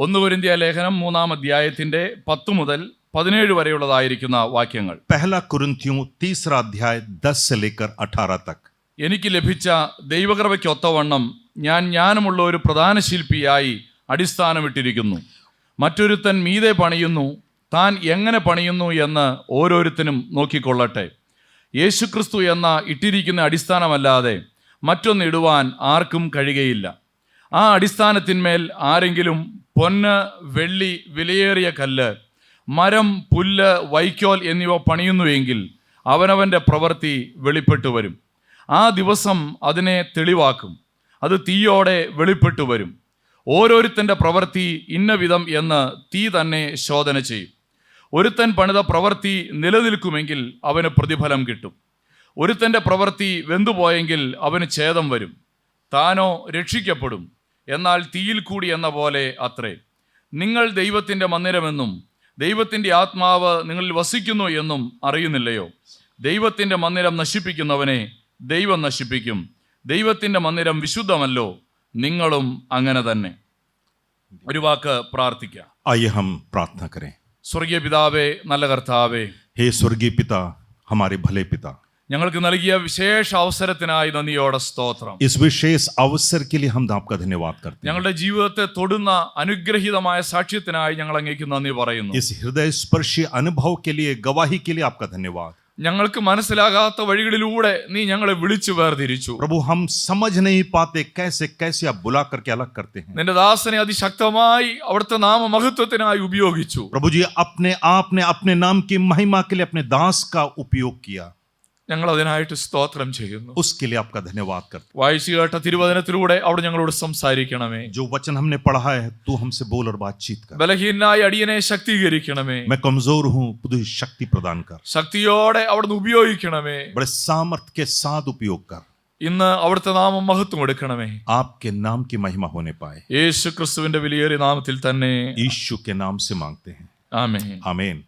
1 കൊരിന്ത്യർ ലേഖനം 3-ാം അധ്യായത്തിന്റെ 10 മുതൽ 17 വരെയുള്ളതായിരിക്കുന്ന വാക്യങ്ങൾ. पहला कुरिन्थियों 3रा अध्याय 10 से लेकर 18 तक. എനിക്ക് ലഭിച്ച ദൈവകൃപയ്ക്കൊത്തവണ്ണം ഞാൻ ജ്ഞാനമുള്ള ഒരു പ്രധാന ശില്പിയായി അടിസ്ഥാനമിട്ടിരിക്കുന്നു. മറ്റൊരുത്തൻ മീതെ പണിയുന്നു, താൻ എങ്ങനെ പണിയുന്നു എന്ന് ഓരോരുത്തനും നോക്കിക്കൊള്ളട്ടെ. യേശുക്രിസ്തു എന്ന ഇട്ടിരിക്കുന്ന അടിസ്ഥാനമല്ലാതെ മറ്റൊന്ന് ഇടുവാൻ ആർക്കും കഴിയുകയില്ല. ആ അടിസ്ഥാനത്തിന്മേൽ ആരെങ്കിലും പൊന്ന്, വെള്ളി, വിലയേറിയ കല്ല്, മരം, പുല്ല്, വൈക്കോൽ എന്നിവ പണിയുന്നുവെങ്കിൽ അവനവൻ്റെ പ്രവൃത്തി വെളിപ്പെട്ടു വരും. ആ ദിവസം അതിനെ തെളിവാക്കും. അത് തീയോടെ വെളിപ്പെട്ടു വരും. ഓരോരുത്തൻ്റെ പ്രവൃത്തി ഇന്ന വിധം എന്ന് തീ തന്നെ ശോധന ചെയ്യും. ഒരുത്തൻ പണിത പ്രവൃത്തി നിലനിൽക്കുമെങ്കിൽ അവന് പ്രതിഫലം കിട്ടും. ഒരുത്തൻ്റെ പ്രവൃത്തി വെന്തുപോയെങ്കിൽ അവന് ഛേദം വരും. താനോ രക്ഷിക്കപ്പെടും, എന്നാൽ തീയിൽ കൂടി എന്ന പോലെ അത്രേ. നിങ്ങൾ ദൈവത്തിൻ്റെ മന്ദിരമെന്നും ദൈവത്തിൻ്റെ ആത്മാവ് നിങ്ങളിൽ വസിക്കുന്നു എന്നും അറിയുന്നില്ലയോ? ദൈവത്തിൻ്റെ മന്ദിരം നശിപ്പിക്കുന്നവനെ ദൈവം നശിപ്പിക്കും. ദൈവത്തിൻ്റെ മന്ദിരം വിശുദ്ധമല്ലോ, നിങ്ങളും അങ്ങനെ തന്നെ. ഒരു വാക്ക് പ്രാർത്ഥിക്കാം. आइए हम प्रार्थना करें. സ്വർഗീയ പിതാവേ, നല്ല കർത്താവേ, हे स्वर्गीय पिता, हमारे भले पिता, ഞങ്ങൾക്ക് നൽകിയ വിശേഷ അവസരത്തിനായി നന്ദിയോടെ സ്തോത്രം. इस विशेष अवसर के लिए हम आपका धन्यवाद करते हैं. ഞങ്ങളുടെ ജീവിതത്തെ തൊടുന്ന അനുഗ്രഹീതമായ സാക്ഷ്യത്തിനായി ഞങ്ങൾ അങ്ങേക്ക് നന്ദി പറയുന്നു. इस हृदय स्पर्शी अनुभव के लिए, गवाही के लिए आपका धन्यवाद. ഞങ്ങൾക്ക് മനസ്സിലാകാത്ത വഴികളിലൂടെ നീ ഞങ്ങളെ വിളിച്ചു വേർതിരിച്ചു. प्रभु, हम समझ नहीं पाते कैसे कैसे आप बुला करके अलग करते हैं. നിന്റെ ദാസനെ അതിശക്തമായി അവിടുത്തെ നാമമഹത്വത്തിനായി ഉപയോഗിച്ചു. प्रभु जी, अपने आप ने अपने नाम की महिमा के लिए अपने दास का उपयोग किया. ഞങ്ങൾ അതിനായിട്ട് സ്തോത്രം ചെയ്യുന്നു. उसके लिए आपका धन्यवाद करते हैं. വായിച്ചു കേട്ട തിരുവചനത്തിലൂടെ അവിടെ ഞങ്ങളോട് സംസാരിക്കണമേ. जो वचन हमने पढ़ा है, तू हमसे बोल और बातचीत कर. ബലഹീനായ അടിയനെ ശക്തീകരിക്കണമേ. मैं कमजोर हूँ, तू शक्ति प्रदान कर. ശക്തിയോടെ അവിടുന്ന് ഉപയോഗിക്കണമേ. बड़े सामर्थ्य के साथ उपयोग कर. ഇന്ന് അവിടുത്തെ നാമം മഹത്വം എടുക്കണമേ. आपके नाम की महिमा होने पाए. യേശു ക്രിസ്തുവിന്റെ വിലയേറിയ നാമത്തിൽ തന്നെ यीशु के नाम से मांगते हैं. ആമേൻ. आमीन.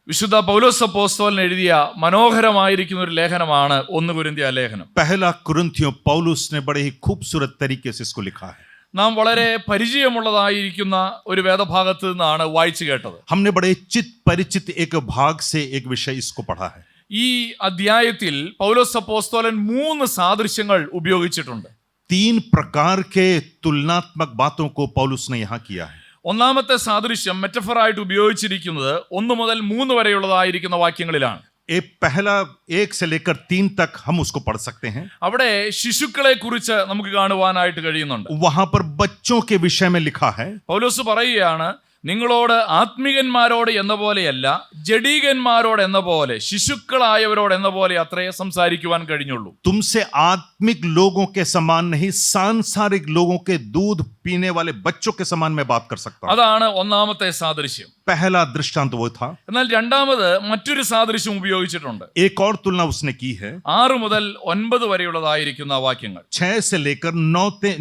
വിശുദ്ധ പൗലോസ് അപ്പോസ്തലൻ എഴുതിയ മനോഹരമായിരിക്കുന്ന ഒരു ലേഖനമാണ് 1 കൊരിന്ത്യർ ലേഖനം. पहला कुरिन्थियों पौलुस ने बड़े ही खूबसूरत तरीके से इसको लिखा है. നാം വളരെ പരിചയമുള്ളതായിരിക്കുന്ന ഒരു വേദഭാഗത്ത് നിന്നാണ് വായിച്ചു കേട്ടത്. हमने बड़े चित परिचित एक भाग से एक विषय इसको पढ़ा है. ഈ അധ്യായത്തിൽ പൗലോസ് അപ്പോസ്തലൻ 3 സാദൃശ്യങ്ങൾ ഉപയോഗിച്ചിട്ടുണ്ട്. 3 प्रकार के तुलनात्मक बातों को पौलुस ने यहाँ किया है. ഒന്നാമത്തെ സാദൃശ്യം മെറ്റഫറായിട്ട് ഉപയോഗിച്ചിരിക്കുന്നത് 1 മുതൽ 3 വരെയുള്ളതായിരിക്കുന്ന വാക്യങ്ങളിലാണ്. एक पहला 1 से लेकर 3 तक हम उसको पढ़ सकते हैं. അവിടെ ശിശുക്കളെ കുറിച്ച് നമുക്ക് കാണുവാനായിട്ട് കഴിയുന്നുണ്ട്. वहां पर बच्चों के विषय में लिखा है. പൗലോസ് പറയുകയാണ്, നിങ്ങളോട് ആത്മികന്മാരോട് എന്ന പോലെയല്ല, ജഡീകന്മാരോട് എന്ന പോലെ, ശിശുക്കളായവരോട് എന്ന പോലെ അത്രേ സംസാരിക്കുവാൻ കഴിഞ്ഞുള്ളൂ. तुमसे आत्मिक लोगों के समान नहीं, सांसारिक लोगों के दूध पीने वाले बच्चों के समान मैं बात कर सकता हूं. അതാണ് ഒന്നാമത്തെ സാദൃശ്യം. पहला दृष्टांत वो था. എന്നാൽ രണ്ടാമത് മറ്റൊരു സാദൃശ്യം ഉപയോഗിച്ചിട്ടുണ്ട്. एक और तुलना उसने की है. 6 മുതൽ 9 വരെയുള്ളതായിരിക്കുന്ന വാക്യങ്ങൾ. 6 से लेकर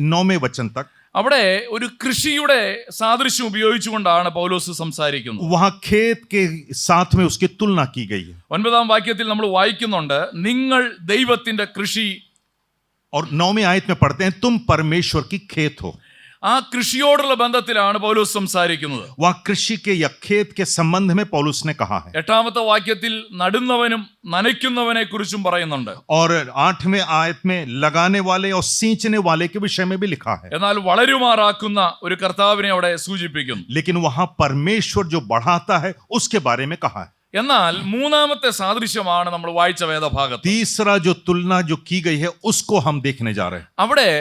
9वें वचन तक. അവിടെ ഒരു കൃഷിയുടെ സാദൃശ്യം ഉപയോഗിച്ചുകൊണ്ടാണ് പൗലോസ് സംസാരിക്കുന്നത്. वहां खेत के साथ में उसकी तुलना की गई है. 9-ാം വാക്യത്തിൽ നമ്മൾ വായിക്കുന്നുണ്ട്, നിങ്ങൾ ദൈവത്തിന്റെ കൃഷി. और 9वीं आयत में पढ़ते हैं, तुम परमेश्वर की खेत हो. ആ കൃഷിയോടുള്ള ബന്ധത്തിലാണ് പൗലോസ് സംസാരിക്കുന്നത്. वह कृषि के या खेत के संबंध में पौलुस ने कहा है. 8-ാമത്തെ വാക്യത്തിൽ നടുന്നവനും നനയ്ക്കുന്നവനെ കുറിച്ചും പറയുന്നുണ്ട്. और 8वें आयत में लगाने वाले और सींचने वाले के विषय में भी लिखा है. എന്നാൽ വളരുമാറാക്കുന്ന ഒരു കർത്താവിനെ അവിടെ സൂചിപ്പിക്കുന്നു. लेकिन वहां परमेश्वर जो बढ़ाता है उसके बारे में कहा है. എന്നാൽ 3-ാമത്തെ സാദൃശ്യമാണ് നമ്മൾ വായിച്ച വേദഭാഗത്ത്. तीसरा जो तुलना जो की गई है उसको हम देखने जा रहे हैं. അവിടെ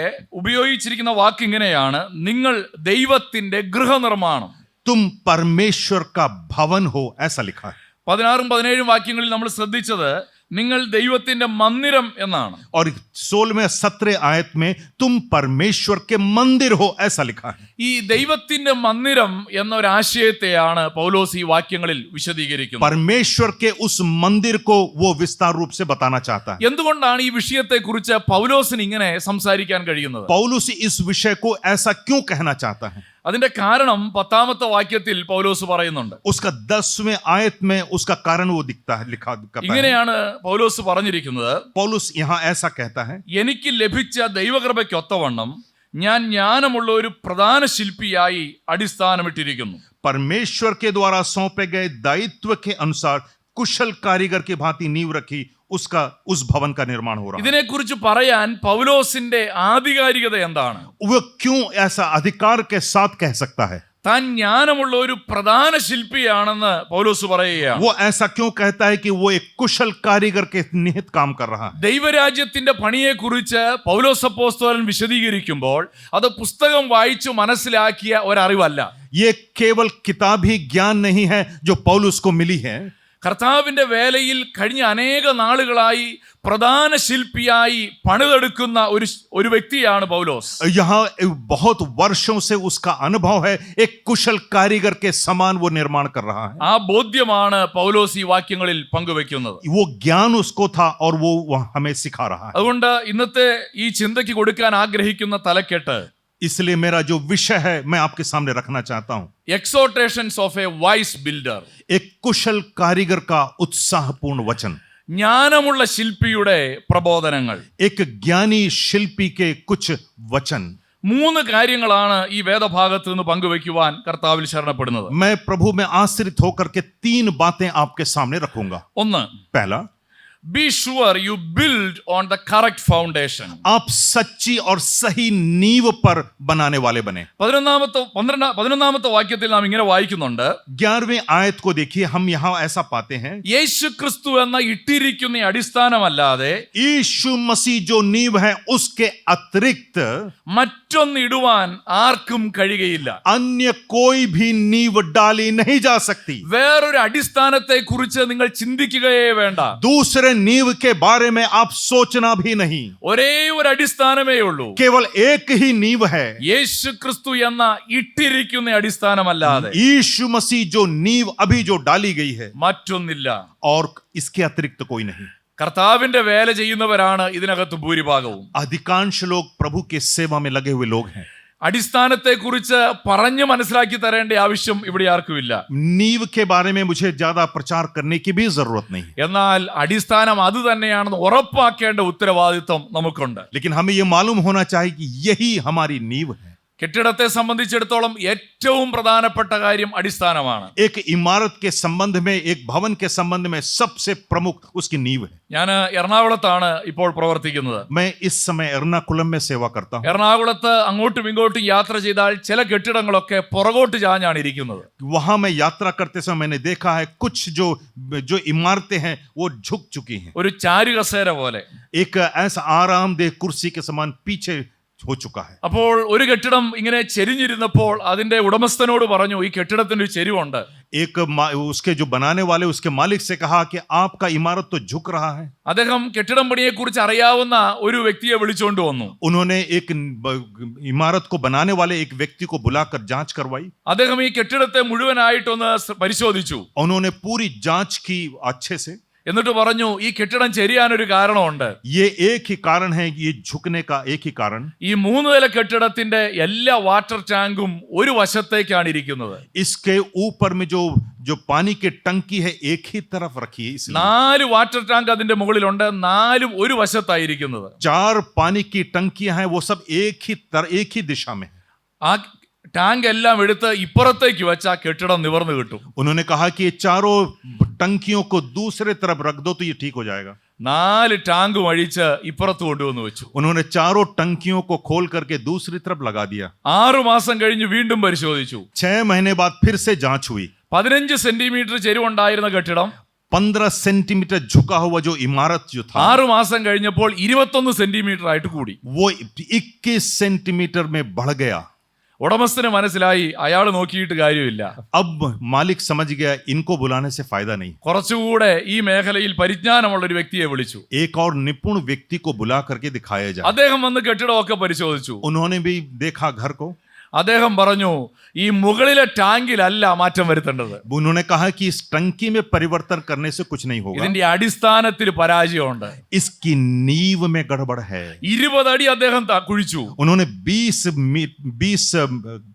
ഉപയോഗിച്ചിരിക്കുന്ന വാക്ക് ഇങ്ങനെയാണ്, നിങ്ങൾ ദൈവത്തിന്റെ ഗൃഹനിർമ്മാണം. तुम परमेश्वर का भवन हो, ऐसा लिखा है. 16-ഉം 17-ഉം വാക്യങ്ങളിൽ നമ്മൾ ശ്രദ്ധിച്ചത് നിങ്ങൾ ദൈവത്തിന്റെ മന്ദിരം എന്നാണ്. और 16वें 17 आयत में तुम परमेश्वर के मंदिर हो, ऐसा लिखा है. ഈ ദൈവത്തിന്റെ മന്ദിരം എന്നൊരാശയത്തെയാണ് പൗലോസ് ഈ വാക്യങ്ങളിൽ വിശദീകരിക്കുന്നത്. परमेश्वर के उस मंदिर को वो विस्तार रूप से बताना चाहता है. എന്തുകൊണ്ടാണ് ഈ വിഷയത്തെ കുറിച്ച് പൗലോസിന് ഇങ്ങനെ സംസാരിക്കാൻ കഴിയുന്നത്? पौलुस इस विषय को ऐसा क्यों कहना चाहता है? അതിന്റെ കാരണം 10-ാമത്തെ വാക്യത്തിൽ പൗലോസ് പറയുന്നുണ്ട്. उसका 10वें आयत में उसका कारण वो दिखता है, लिखा है. ഇങ്ങനെയാണ് പൗലോസ് പറഞ്ഞിരിക്കുന്നത്, पौलुस यहाँ ऐसा कहता है, എനിക്ക് ലഭിച്ച ദൈവകൃപയ്ക്കൊത്തവണ്ണം ഞാൻ ജ്ഞാനമുള്ള ഒരു പ്രധാന ശില്പിയായി അടിസ്ഥാനമിട്ടിരിക്കുന്നു. परमेश्वर के द्वारा सौंपे गए दायित्व के अनुसार कुशल कारीगर की भांति नींव रखी उसका उस भवन का निर्माण हो रहा है. ഇതിനെക്കുറിച്ച് പറയാൻ പൗലോസിന്റെ ആധികാരികത എന്താണ്? वो क्यों ऐसा अधिकार के साथ कह सकता है? താൻ ജ്ഞാനമുള്ള ഒരു പ്രധാന ശില്പിയാണെന്ന് പൗലോസ് പറയുകയാണ്. वो ऐसा क्यों कहता है कि वो एक कुशल कारीगर के निहित काम कर रहा है? ദൈവരാജ്യത്തിന്റെ പണിയെക്കുറിച്ച് പൗലോസ് അപ്പോസ്തലൻ വിശദീകരിക്കുമ്പോൾ അത് പുസ്തകം വായിച്ചു മനസ്സിലാക്കിയ ഒരറിവല്ല. ये केवल किताबी ज्ञान नहीं है जो पौलुस को मिली है. കർത്താവിന്റെ വേലയിൽ കഴിഞ്ഞ അനേക നാളുകളായി പ്രധാന ശില്പിയായി പണിതെടുക്കുന്ന ഒരു വ്യക്തിയാണ് പൗലോസ്. यहाँ बहुत वर्षों से उसका अनुभव है, एक कुशल कारीगर के समान वो निर्माण कर रहा है. ആ ബോധ്യമാണ് പൗലോസ് ഈ വാക്യങ്ങളിൽ പങ്കുവെക്കുന്നത്. वो ज्ञान उसको था और वो हमें सिखा रहा है. അതുകൊണ്ട് ഇന്നത്തെ ഈ ചിന്തയ്ക്ക് കൊടുക്കാൻ ആഗ്രഹിക്കുന്ന തലക്കെട്ട്, इसलिए मेरा जो विषय है मैं आपके सामने रखना चाहता हूं, എക്സോർട്ടേഷൻസ് ഓഫ് എ വൈസ് ബിൽഡർ. एक कुशल कारीगर का उत्साहपूर्ण वचन, ജ്ഞാനമുള്ള ശില്പിയുടെ പ്രബോധനങ്ങൾ. एक ज्ञानी शिल्पी के कुछ वचन. 3 കാര്യങ്ങളാണ് ഈ വേദഭാഗത്ത് നിന്ന് പങ്കുവെക്കുവാൻ കർത്താവിൽ ശരണപ്പെടുന്നത്. मैं प्रभु में आश्रित होकर के 3 बातें आपके सामने रखूंगा. 1, पहला, be sure you build on the correct foundation. आप सच्ची और सही नींव पर बनाने वाले बने. 11ാമത്തെ വാക്യത്തിൽ നാം ഇങ്ങനെ വായിക്കുന്നുണ്ട്, 11वीं आयत को देखिए, हम यहाँ ऐसा पाते हैं, യേശു ക്രിസ്തു എന്ന ഇട്ടിരിക്കുന്ന ഈ അടിസ്ഥാനമല്ലാതെ यीशु मसीह जो नींव है उसके अतिरिक्त മറ്റൊന്ന് ഇടുവാൻ ആർക്കും കഴിയുകയില്ല. अन्य कोई भी नींव डाली नहीं जा सकती. വേറൊരു അടിസ്ഥാനത്തെ കുറിച്ച് നിങ്ങൾ ചിന്തിക്കുകയേ വേണ്ട. दूसरे नींव के बारे में आप सोचना भी नहीं. ഒരേ ഒരു അടിസ്ഥാനമേ ഉള്ളൂ. केवल एक ही नींव है, യേശു ക്രിസ്തു എന്ന ഇട്ടിരിക്കുന്ന അടിസ്ഥാനമല്ലാതെ यीशु मसीह जो नींव अभी जो डाली गई है, മറ്റൊന്നില്ല. और इसके अतिरिक्त कोई नहीं. കർത്താവിന്റെ വേല ചെയ്യുന്നവരാണ് ഇതിനകത്ത് ഭൂരിഭാഗവും. अधिकांश लोग प्रभु के सेवा में लगे हुए लोग हैं. അടിസ്ഥാനത്തെ കുറിച്ച് പറഞ്ഞു മനസ്സിലാക്കി തരേണ്ട ആവശ്യം ഇവിടെ ആർക്കുമില്ല. नींव के बारे में मुझे ज्यादा प्रचार करने की भी जरूरत नहीं. എന്നാൽ അടിസ്ഥാനം അത് തന്നെയാണെന്ന് ഉറപ്പാക്കേണ്ട ഉത്തരവാദിത്വം നമുക്കുണ്ട്. लेकिन हमें ये मालूम होना चाहिए कि यही हमारी नींव है. കെട്ടിടത്തെ സംബന്ധിച്ചിടത്തോളം ഏറ്റവും പ്രധാനപ്പെട്ട കാര്യം അടിസ്ഥാനമാണ്. एक इमारत के संबंध में, एक भवन के संबंध में सबसे प्रमुख उसकी नींव है. ഞാൻ എറണാകുളത്താണ് ഇപ്പോൾ പ്രവർത്തിക്കുന്നത്. मैं इस समय एर्नाकुलम में सेवा करता हूँ. എറണാകുളത്ത് അങ്ങോട്ടും ഇങ്ങോട്ടും യാത്ര ചെയ്താൽ ചില കെട്ടിടങ്ങളൊക്കെ പുറകോട്ട് ചാഞ്ഞാണ് ഇരിക്കുന്നത്. वहां मैं यात्रा करते समय मैंने देखा है कुछ जो इमारतें हैं वो झुक चुकी हैं. ഒരു ചാരുകസേര പോലെ. एक ऐसा आरामदेह कुर्सी के समान पीछे हो चुका है. അപ്പോൾ ഒരു കെട്ടിടം ഇങ്ങനെ ചെരിഞ്ഞിരുന്നപ്പോൾ അതിന്റെ ഉടമസ്ഥനോട് പറഞ്ഞു, ഈ കെട്ടിടത്തിന് ഒരു ചെരിവുണ്ട്. एक उसके जो बनाने वाले उसके मालिक से कहा कि आपका इमारत तो झुक रहा है. അദ്ദേഹം കെട്ടിടം പണിയെ കുറിച്ച് അറിയാവുന്ന ഒരു വ്യക്തിയെ വിളിച്ചുകൊണ്ട് വന്നു. उन्होंने एक इमारत को बनाने वाले एक व्यक्ति को बुलाकर जांच करवाई. അദ്ദേഹം ഈ കെട്ടിടത്തെ മുഴുവനായിട്ടൊന്ന് പരിശോധിച്ചു. उन्होंने पूरी जांच की अच्छे से. എന്നിട്ട് പറഞ്ഞു, ഈ കെട്ടിടം ചെരിയാനൊരു കാരണമുണ്ട്. ये एक ही कारण है, ये झुकने का एक ही कारण. ഈ 3 നില കെട്ടിടത്തിന്റെ എല്ലാ വാട്ടർ ടാങ്കും ഒരു വശത്തേക്കാണ് ഇരിക്കുന്നത്. इसके ऊपर में जो पानी की टंकी है एक ही तरफ रखी है. 4 വാട്ടർ ടാങ്ക് അതിന്റെ മുകളിലുണ്ട്. 4 ഒരു വശത്തായിരിക്കുന്നത്. 4 पानी की टंकियां हैं, वो सब एक ही दिशा में है. ആ ടാങ്ക് എല്ലാം എടുത്ത് ഇപ്പുറത്തേക്ക് വെച്ച കെട്ടിടം നിവർന്നു കിട്ടും. उन्होंने कहा कि ये चारों टंकियों को दूसरे तरफ रख दो तो ये ठीक हो जाएगा. 4 ടാങ്കും അഴിച്ച് ഇപ്പുറത്ത് കൊണ്ടുവന്ന് വെച്ചു. उन्होंने चारों टंकियों को खोल करके दूसरी तरफ लगा दिया. 6 മാസം കഴിഞ്ഞ് വീണ്ടും പരിശോധിച്ചു. 6 महीने बाद फिर से जांच हुई. 15 സെന്റിമീറ്റർ ചെരിവുണ്ടായിരുന്ന കെട്ടിടം 15 सेंटीमीटर झुका हुआ जो इमारत जो था, 6 മാസം കഴിഞ്ഞപ്പോൾ 21 സെന്റിമീറ്റർ ആയിട്ട് കൂടി. वो 21 सेंटीमीटर में बढ़ गया. ഉടമസ്ഥന് മനസ്സിലായി, അയാൾ നോക്കിയിട്ട് കാര്യമില്ല. अब मालिक समझ गया इनको बुलाने से फायदा नहीं. കുറച്ചുകൂടെ ഈ മേഖലയിൽ പരിജ്ഞാനമുള്ള ഒരു വ്യക്തിയെ വിളിച്ചു. एक और निपुण व्यक्ति को बुला करके दिखाया जाए. അദ്ദേഹം വന്ന് കെട്ടിടമൊക്കെ പരിശോധിച്ചു. उन्होंने भी देखा घर को. അദ്ദേഹം പറഞ്ഞു, ഈ മുകളിലെ ടാങ്കിലല്ല മാറ്റം വരുത്തേണ്ടത്. उन्होंने कहा कि इस टंकी में परिवर्तन करने से कुछ नहीं होगा. ഇതിന്റെ അടിസ്ഥാനത്തിൽ പരാജയമുണ്ട്. इसकी नींव में गड़बड़ है. 20 അടി അദ്ദേഹം കുഴിച്ചു. उन्होंने 20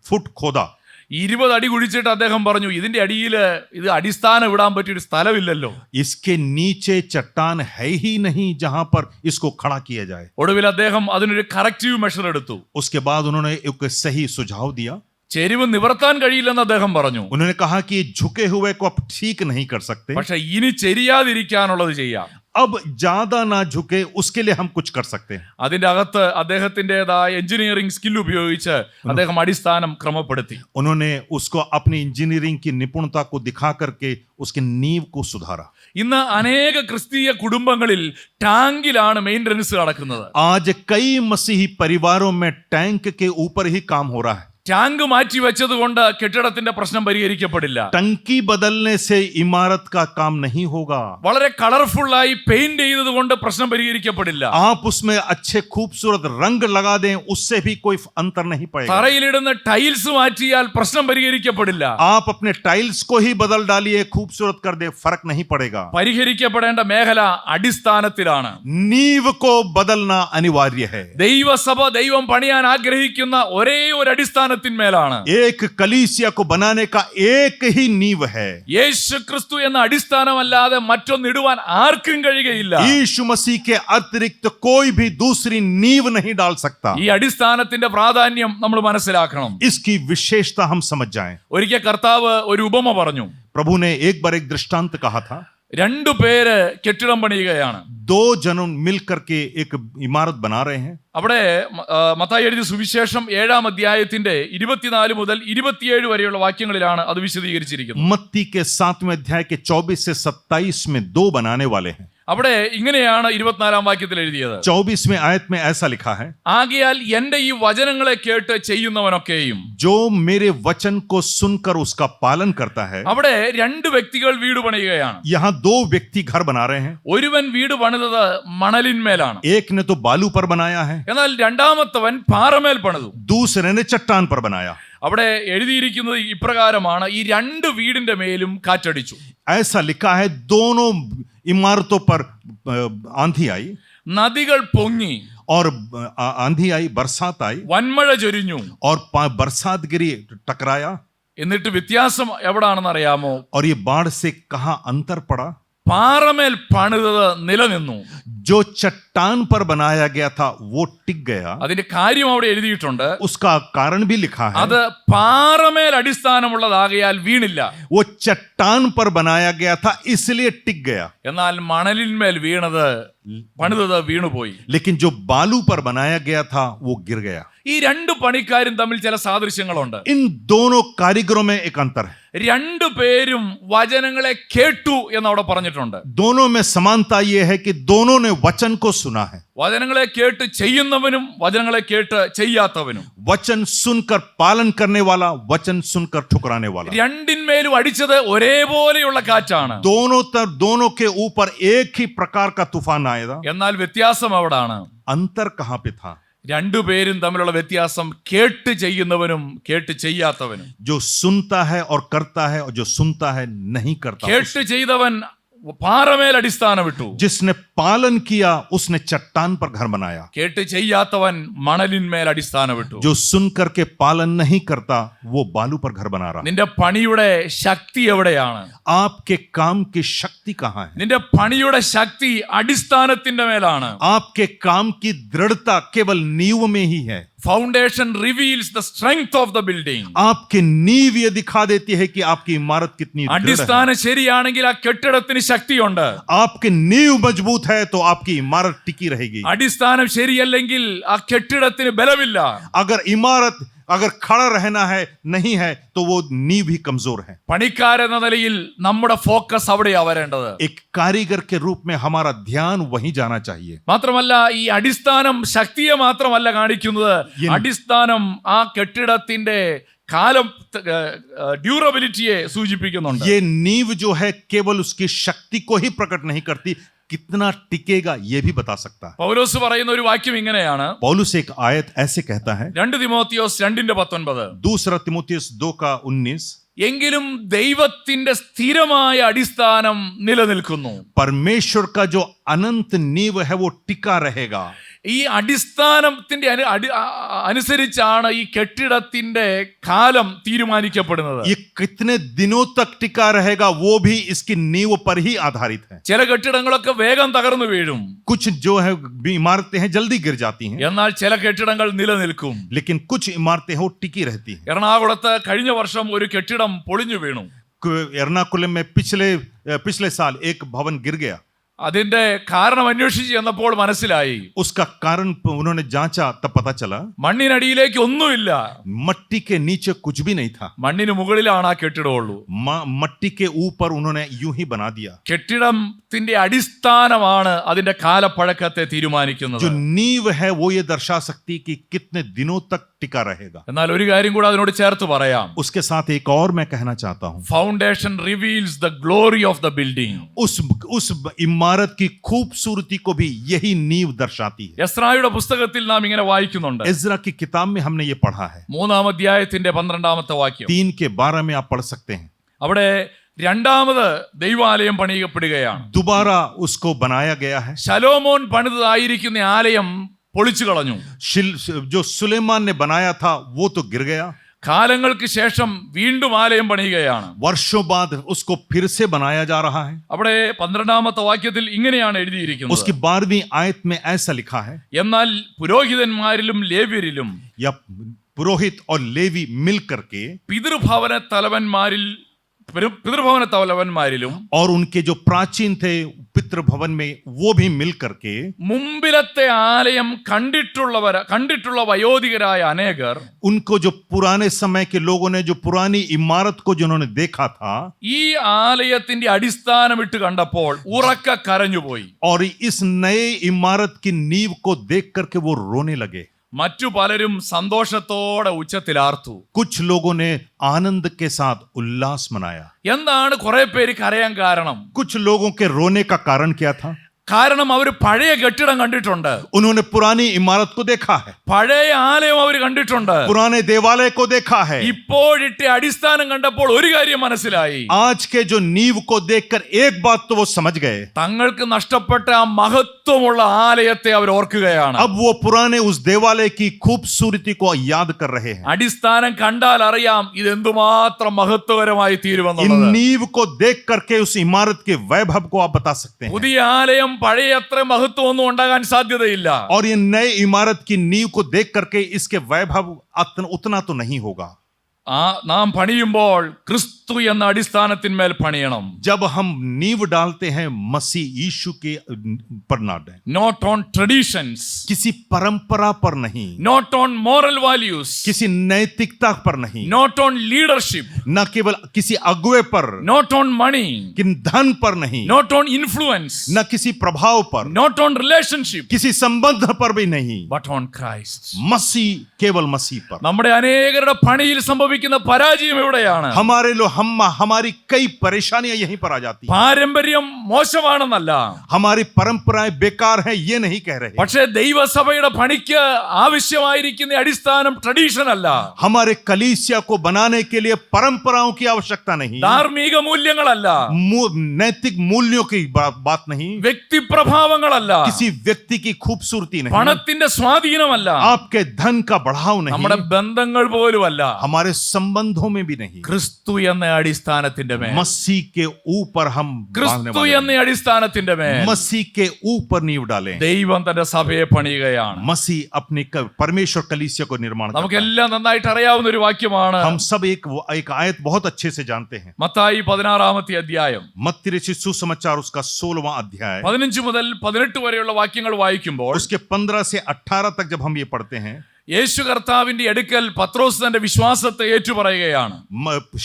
फुट खोदा. 20 അടി കുഴിച്ചിട്ട് അദ്ദേഹം പറഞ്ഞു, ഇതിന്റെ അടിയിൽ ഇത് അടിസ്ഥാനം ഇടാൻ പറ്റിയൊരു സ്ഥലമില്ലല്ലോ. इसके नीचे चट्टान है ही नहीं जहां पर इसको खड़ा किया जाए. ഒടുവിൽ അദ്ദേഹം അതിനൊരു കറക്റ്റീവ് മെഷർ എടുത്തു. उसके बाद उन्होंने एक सही सुझाव दिया. ചെരിവ് നിവർത്താൻ കഴിയില്ലെന്ന് അദ്ദേഹം പറഞ്ഞു. उन्होंने कहा कि झुके हुए को आप ठीक नहीं कर सकते, പക്ഷെ ഇനി ചെരിയാതിരിക്കാനുള്ളത് ചെയ്യാം. अब ज्यादा ना झुके उसके लिए हम कुछ कर सकते हैं. അതിന്റെ അകത്ത് അദ്ദേഹത്തിൻ്റെതായ എഞ്ചിനീയറിംഗ് സ്കിൽ ഉപയോഗിച്ച് അദ്ദേഹം അടിസ്ഥാനം ക്രമപ്പെടുത്തി. उन्होंने उसको अपनी इंजीनियरिंग की निपुणता को दिखा करके उसके नींव को सुधारा. ഇന്ന് അനേക ക്രിസ്തീയ കുടുംബങ്ങളിൽ ടാങ്കിലാണ് മെയിൻ്റനൻസ് നടക്കുന്നത്. आज कई मसीही परिवारों में टैंक के ऊपर ही काम हो रहा है. ടാങ്ക് മാറ്റി വെച്ചത് കൊണ്ട് കെട്ടിടത്തിന്റെ പ്രശ്നം പരിഹരിക്കപ്പെടില്ല. टंकी बदलने से इमारत का काम नहीं होगा. വളരെ കളർഫുൾ ആയി പെയിന്റ് ചെയ്തത് കൊണ്ട് പ്രശ്നം പരിഹരിക്കപ്പെടില്ല. आप उसमें अच्छे खूबसूरत रंग लगा दें, उससे भी कोई अंतर नहीं पड़ेगा. തറയിലിടുന്ന ടൈൽസ് മാറ്റിയാൽ പ്രശ്നം പരിഹരിക്കപ്പെടില്ല. आप अपने टाइल्स को ही बदल डालिए, खूबसूरत कर दे, फर्क नहीं पड़ेगा. പരിഹരിക്കപ്പെടേണ്ട മേഖല അടിസ്ഥാനത്തിലാണ്. नींव को बदलना अनिवार्य है. ദൈവസഭ ദൈവം പണിയാൻ ആഗ്രഹിക്കുന്ന ഒരേ ഒരു അടിസ്ഥാനത്തിന്മേലാണ്. एक कलीसिया को बनाने का एक ही नींव है. യേശു ക്രിസ്തു എന്ന അടിസ്ഥാനമല്ലാതെ മറ്റൊന്നിടുവാൻ ആർക്കും കഴിയുകയില്ല. यीशु मसीह के अतिरिक्त कोई भी दूसरी नींव नहीं डाल सकता. ഈ അടിസ്ഥാനത്തിന്റെ പ്രാധാന്യം നമ്മൾ മനസ്സിലാക്കണം. इसकी विशेषता हम समझ जाएं. ഒരിക്കൽ കർത്താവ് ഒരു ഉപമ പറഞ്ഞു. प्रभु ने एक बार एक दृष्टांत कहा था. 2 പേര് കെട്ടിടം പണിയുകയാണ്. 2 जन मिलकर के एक इमारत बना रहे हैं. അവിടെ മത്തായി എഴുതിയ സുവിശേഷം 7-ാം അധ്യായത്തിന്റെ 24 മുതൽ 27 വരെയുള്ള വാക്യങ്ങളിലാണ് അത് വിശദീകരിച്ചിരിക്കുന്നത്. मत्ती के 7वें अध्याय के 24 से 27 में 2 बनाने वाले हैं. അവിടെ ഇങ്ങനെയാണ് 24-ാം വാക്യത്തിൽ എഴുതിയത്. 24वें आयत में ऐसा लिखा है, ആകയാൽ എന്റെ ഈ വചനങ്ങളെ കേട്ട് ചെയ്യുന്നവനൊക്കെയും. जो मेरे वचन को सुनकर उसका पालन करता है. അവിടെ 2 വ്യക്തികൾ വീട് പണിയുകയാണ്. यहाँ 2 व्यक्ति घर बना रहे हैं. ഒരുവൻ വീട് പണിതത് മണലിന്മേലാണ്. एक ने तो बालू पर बनाया है, എന്നാൽ രണ്ടാമത്തവൻ പാറമേൽ പണിതു. दूसरे ने चट्टान पर बनाया. അവിടെ എഴുതിയിരിക്കുന്നത് ഇപ്രകാരമാണ്, ഈ 2 വീടിന്റെ മേലും കാറ്റടിച്ചു. ऐसा लिखा है, दोनों इमारतों पर आंधी आई നദികൾ പൊങ്ങി, और आंधी आई, बरसात आई വൻമഴ ചൊരിഞ്ഞു. और बरसात गिरी, टकराया. എന്നിട്ട് വ്യത്യാസം എവിടാണെന്ന് അറിയാമോ? और ये बाढ़ से कहां अंतर पड़ा? പാറമേൽ പണിതത് നിലനിന്നു. जो चट्टान पर बनाया गया था वो टिक गया. അതിന്റെ കാര്യം അവിടെ എഴുതിയിട്ടുണ്ട്. उसका कारण भी लिखा है. അത് പാറമേൽ അടിസ്ഥാനമുള്ളതാകയാൽ വീണില്ല. वो चट्टान पर बनाया गया था इसलिए टिक गया. എന്നാൽ മണലിന്മേൽ പണിതത് വീണുപോയി. लेकिन जो बालू पर बनाया गया था वो गिर गया. ഈ 2 പണിക്കാരും തമ്മിൽ ചില സാദൃശ്യങ്ങളുണ്ട്. इन दोनों कारीगरों में एक अंतर है. 2 പേരും വചനങ്ങളെ കേട്ടു എന്നവിടെ പറഞ്ഞിട്ടുണ്ട്. दोनों में समानता ये है कि दोनों ने वचन को सुना है. വചനങ്ങളെ കേട്ട് ചെയ്യുന്നവനും വചനങ്ങളെ കേട്ട് ചെയ്യാത്തവനും. वचन सुनकर पालन करने वाला, वचन सुनकर ठुकराने वाला. രണ്ടിന്മേലും അടിച്ചത് ഒരേപോലെയുള്ള കാറ്റാണ്. दोनों के ऊपर एक ही प्रकार का तूफान आएगा. എന്നാൽ വ്യത്യാസം എവിടാണ്? अंतर कहां पे था? 2 പേരും തമ്മിലുള്ള വ്യത്യാസം കേട്ട് ചെയ്യുന്നവനും കേട്ട് ചെയ്യാത്തവനും. जो सुनता है और करता है, और जो सुनता है नहीं करता. കേട്ട് ചെയ്തവൻ പാറമേൽ അടിസ്ഥാനം ഇട്ടു. जिसने पालन किया उसने चट्टान पर घर बनाया. കേട്ട് ചെയ്യാത്തവൻ മണലിന്മേൽ അടിസ്ഥാനം ഇട്ടു. जो सुन करके पालन नहीं करता वो बालू पर घर बना रहा. നിന്റെ പണിയുടെ ശക്തി എവിടെയാണ്? आपके काम की शक्ति कहां है? നിന്റെ പണിയുടെ ശക്തി അടിസ്ഥാനത്തിന്റെ മേലാണ്. आपके काम की दृढ़ता केवल नींव में ही है. Foundation reveals the strength of the building. आपकी नींव ये दिखा देती है कि आपकी इमारत कितनी दृढ़ है. അടിസ്ഥാനം ശരിയാണെങ്കിൽ ആ കെട്ടിടത്തിന് ശക്തിയുണ്ട്. आपकी नींव मजबूत है तो आपकी इमारत टिकी रहेगी. അടിസ്ഥാനം ശരിയല്ലെങ്കിൽ ആ കെട്ടിടത്തിന് ബലമില്ല. अगर इमारत अगर खड़ा रहना है नहीं है तो वो नींव भी कमजोर है. പണിക്കാരെന്ന നിലയിൽ നമ്മുടെ ഫോക്കസ് അവിടെയാ വരേണ്ടത്. एक कारीगर के रूप में हमारा ध्यान वहीं जाना चाहिए. മാത്രമല്ല ഈ അടിസ്ഥാനം ശക്തിയെ മാത്രമല്ല കാണിക്കുന്നത്, അടിസ്ഥാനം ആ കെട്ടിടത്തിന്റെ കാലം ഡ്യൂറബിലിറ്റിയെ സൂചിപ്പിക്കുന്നുണ്ട്. ये नींव जो है केवल उसकी शक्ति को ही प्रकट नहीं करती, कितना टिकेगा ये भी बता सकता है. പൗലോസ് പറയുന്ന ഒരു വാക്യം ഇങ്ങനെയാണ്. पौलुस एक आयत ऐसे कहता है, 2 തിമോത്തിയോസ് 2:19. दूसरा तिमोथियुस 2:19, എങ്കിലും ദൈവത്തിന്റെ സ്ഥിരമായ അടിസ്ഥാനം നിലനിൽക്കുന്നു. परमेश्वर का जो अनंत नींव है वो टिका रहेगा। ഈ അടിസ്ഥാനത്തിന്റെ അനുസരിച്ചാണ് ഈ കെട്ടിടത്തിന്റെ കാലം തീരുമാനിക്കപ്പെടുന്നത്. ये कितने दिनों तक टिका रहेगा वो भी इसकी नींव पर ही आधारित है। ചില കെട്ടിടങ്ങളൊക്കെ വേഗം തകർന്നു വീഴും, कुछ जो है इमारतें हैं जल्दी गिर जाती हैं, എന്നാൽ ചില കെട്ടിടങ്ങൾ നിലനിൽക്കും. लेकिन कुछ इमारतें हैं वो टिकी रहती हैं। എറണാകുളത്ത് കഴിഞ്ഞ വർഷം ഒരു കെട്ടിടം പൊളിഞ്ഞു വീണു. एर्नाकुलम में पिछले साल एक भवन गिर गया। അതിന്റെ കാരണം അന്വേഷിച്ച് ചെന്നപ്പോൾ മനസ്സിലായി, उसका कारण उन्होंने जांचा तब पता चला മണ്ണിനടിയിലേക്ക് ഒന്നുമില്ല, मट्टी के नीचे कुछ भी नहीं था, മണ്ണിന് മുകളിലാണ് ആ കെട്ടിടമുള്ളൂ. मट्टी के ऊपर उन्होंने यूं ही बना दिया। കെട്ടിടത്തിന്റെ അടിസ്ഥാനമാണ് അതിന്റെ കാലപ്പഴക്കത്തെ തീരുമാനിക്കുന്നത്. जो नींव है वो ये दर्शा सकती कि कितने दिनों तक टिका रहेगा। എന്നാൽ ഒരു കാര്യം കൂടെ അതിനോട് ചേർത്ത് പറയാം. उसके साथ एक और मैं कहना चाहता हूं, foundation reveals the glory of the building. उस इमारत की खूबसूरती को भी यही नींव दर्शाती है। എസ്രായുടെ പുസ്തകത്തിൽ നാം ഇങ്ങനെ വായിക്കുന്നുണ്ട്. इज़रा की किताब में हमने ये पढ़ा है, 3-ാം അധ്യായത്തിന്റെ 12-ാമത്തെ വാക്യം. 3:12 में आप पढ़ सकते हैं। അവിടെ രണ്ടാമത് ദൈവാലയം പണിയപ്പെടുകയാണ്. दोबारा उसको बनाया गया है। ശലോമോൻ പണിതായിരിക്കുന്ന ആലയം പൊളിച്ചു കളഞ്ഞു. जो सुलेमान ने बनाया था वो तो गिर गया। കാലങ്ങൾക്ക് ശേഷം വീണ്ടും ആലയം പണിയുകയാണ്. वर्षों बाद उसको फिर से बनाया जा रहा है। അവിടെ 12-ാമത്തെ വാക്യത്തിൽ ഇങ്ങനെയാണ് എഴുതിയിരിക്കുന്നത്, उसकी 12वीं आयत में ऐसा लिखा है, എന്നാൽ പുരോഹിതന്മാരിലും ലേവ്യരിലും या पुरोहित और लेवी मिल करके പിതൃഭവന തലവന്മാരിലും और उनके जो प्राचीन थे पितृ भवन में वो भी मिल करके മുമ്പിലത്തെ ആലയം കണ്ടിട്ടുള്ള വയോധികരായ അനേകർ उनको जो पुराने समय के लोगों ने जो पुरानी इमारत को जिन्होंने देखा था ഈ ആലയത്തിന്റെ അടിസ്ഥാനമിട്ട് കണ്ടപ്പോൾ ഉറക്ക കരഞ്ഞുപോയി. और इस नए इमारत की नींव को देख करके वो रोने लगे। മറ്റു പലരും സന്തോഷത്തോടെ ഉച്ചത്തിലാർത്തു. कुछ लोगों ने आनंद के साथ उल्लास मनाया। എന്താണ് കുറെ പേര് കരയാൻ കാരണം? कुछ लोगों के रोने का कारण क्या था? കാരണം അവർ പഴയ കെട്ടിടം കണ്ടിട്ടുണ്ട്, उन्होंने पुरानी इमारत को देखा है, പഴയ ആലയം അവർ കണ്ടിട്ടുണ്ട്, पुराने देवालय को देखा है। ഇപ്പോഴിട്ട് അടിസ്ഥാനം കണ്ടപ്പോൾ ഒരു കാര്യം മനസ്സിലായി, आज के जो नींव को देखकर एक बात तो वो समझ गए, തങ്ങൾക്ക് നഷ്ടപ്പെട്ട ആ മഹത്വമുള്ള ആലയത്തെ അവർ ഓർക്കുകയാണ്. अब वो पुराने उस देवालय की खूबसूरती को याद कर रहे हैं। അടിസ്ഥാനം കണ്ടാൽ അറിയാം ഇത് എന്തുമാത്രം മഹത്വകരമായി इन തീരുമെന്നുള്ളത്. नींव को देख करके उस इमारत के वैभव को आप बता सकते हैं। പുതിയ ആലയം പഴയ അത്ര മഹത്വമൊന്നും ഉണ്ടാകാൻ സാധ്യതയില്ല. और ये नए इमारत की नींव को देख करके इसके वैभव उतना तो नहीं होगा। നാം പണിയുമ്പോൾ ക്രിസ്തു എന്ന അടിസ്ഥാനത്തിന്മേൽ പണിയണം. जब हम नींव डालते हैं मसीह यीशु के पर ना डालें, നോട്ട് ഓൺ ട്രഡീഷൻസ്, किसी परंपरा पर नहीं, നോട്ട് ഓൺ മോറൽ വാല്യൂസ്, किसी नैतिकता पर नहीं, നോട്ട് ഓൺ ലീഡർഷിപ്പ്, न केवल किसी अगुवे पर, നോട്ട് ഓൺ മണി, कि धन पर नहीं, നോട്ട് ഓൺ ഇൻഫ്ലുവൻസ്, न किसी प्रभाव पर, നോട്ട് ഓൺ റിലേഷൻഷിപ്പ്, किसी संबंध पर भी नहीं, ബട്ട് ഓൺ ക്രൈസ്റ്റ്. मसीह, केवल मसीह पर। നമ്മുടെ അനേകരുടെ പണിയിൽ സംഭവിക്കുന്ന പരാജയം എവിടെയാണ്? हमारी कई परेशानियां यहीं पर आ जाती हैं। പാരമ്പര്യം മോശമാണെന്നല്ല, हमारी परंपराएं बेकार हैं ये नहीं कह रहे, പക്ഷേ ദൈവസഭയുടെ പണിക്ക് ആവശ്യമായിരിക്കുന്ന അടിസ്ഥാനം ട്രഡീഷൻ അല്ല, हमारे कलीसिया को बनाने के लिए परंपराओं की आवश्यकता नहीं, ധാർമ്മിക മൂല്യങ്ങളല്ല, नैतिक मूल्यों की बात नहीं, വ്യക്തിപ്രഭാവങ്ങളല്ല, किसी व्यक्ति की खूबसूरती नहीं, പണത്തിന്റെ സ്വാധീനമല്ല, आपके धन का बढ़ाव നമ്മുടെ नहीं, ബന്ധങ്ങൾ പോലുമല്ല, हमारे संबंधों में भी नहीं। ക്രിസ്തു എന്ന അടിസ്ഥാനത്തിന്റെ മേൽ, मसीह के ऊपर हम बांधने ക്രിസ്തു वाले എന്ന അടിസ്ഥാനത്തിന്റെ മേൽ हैं। मसीह के ऊपर नींव डालें। ദൈവം തന്റെ സഭയെ പണിയുകയാണ്. मसीह अपने परमेश्वर कलीसिया को निर्माण करता है। നമുക്കെല്ലാം നന്നായിട്ട് അറിയാവുന്ന ഒരു വാക്യമാണ്. हम सब एक आयत बहुत अच्छे से जानते हैं। മത്തായി 16-ാമത്തെ അധ്യായം मत्ती रचित सुसमाचार उसका 16वां अध्याय 15 മുതൽ 18 വരെയുള്ള വാക്യങ്ങൾ വായിക്കുമ്പോൾ उसके 15 से 18 तक जब हम ये पढ़ते हैं, യേശു കർത്താവിന്റെ അടുക്കൽ പത്രോസ് തന്റെ വിശ്വാസത്തെ ഏറ്റുപറയുകയാണ്.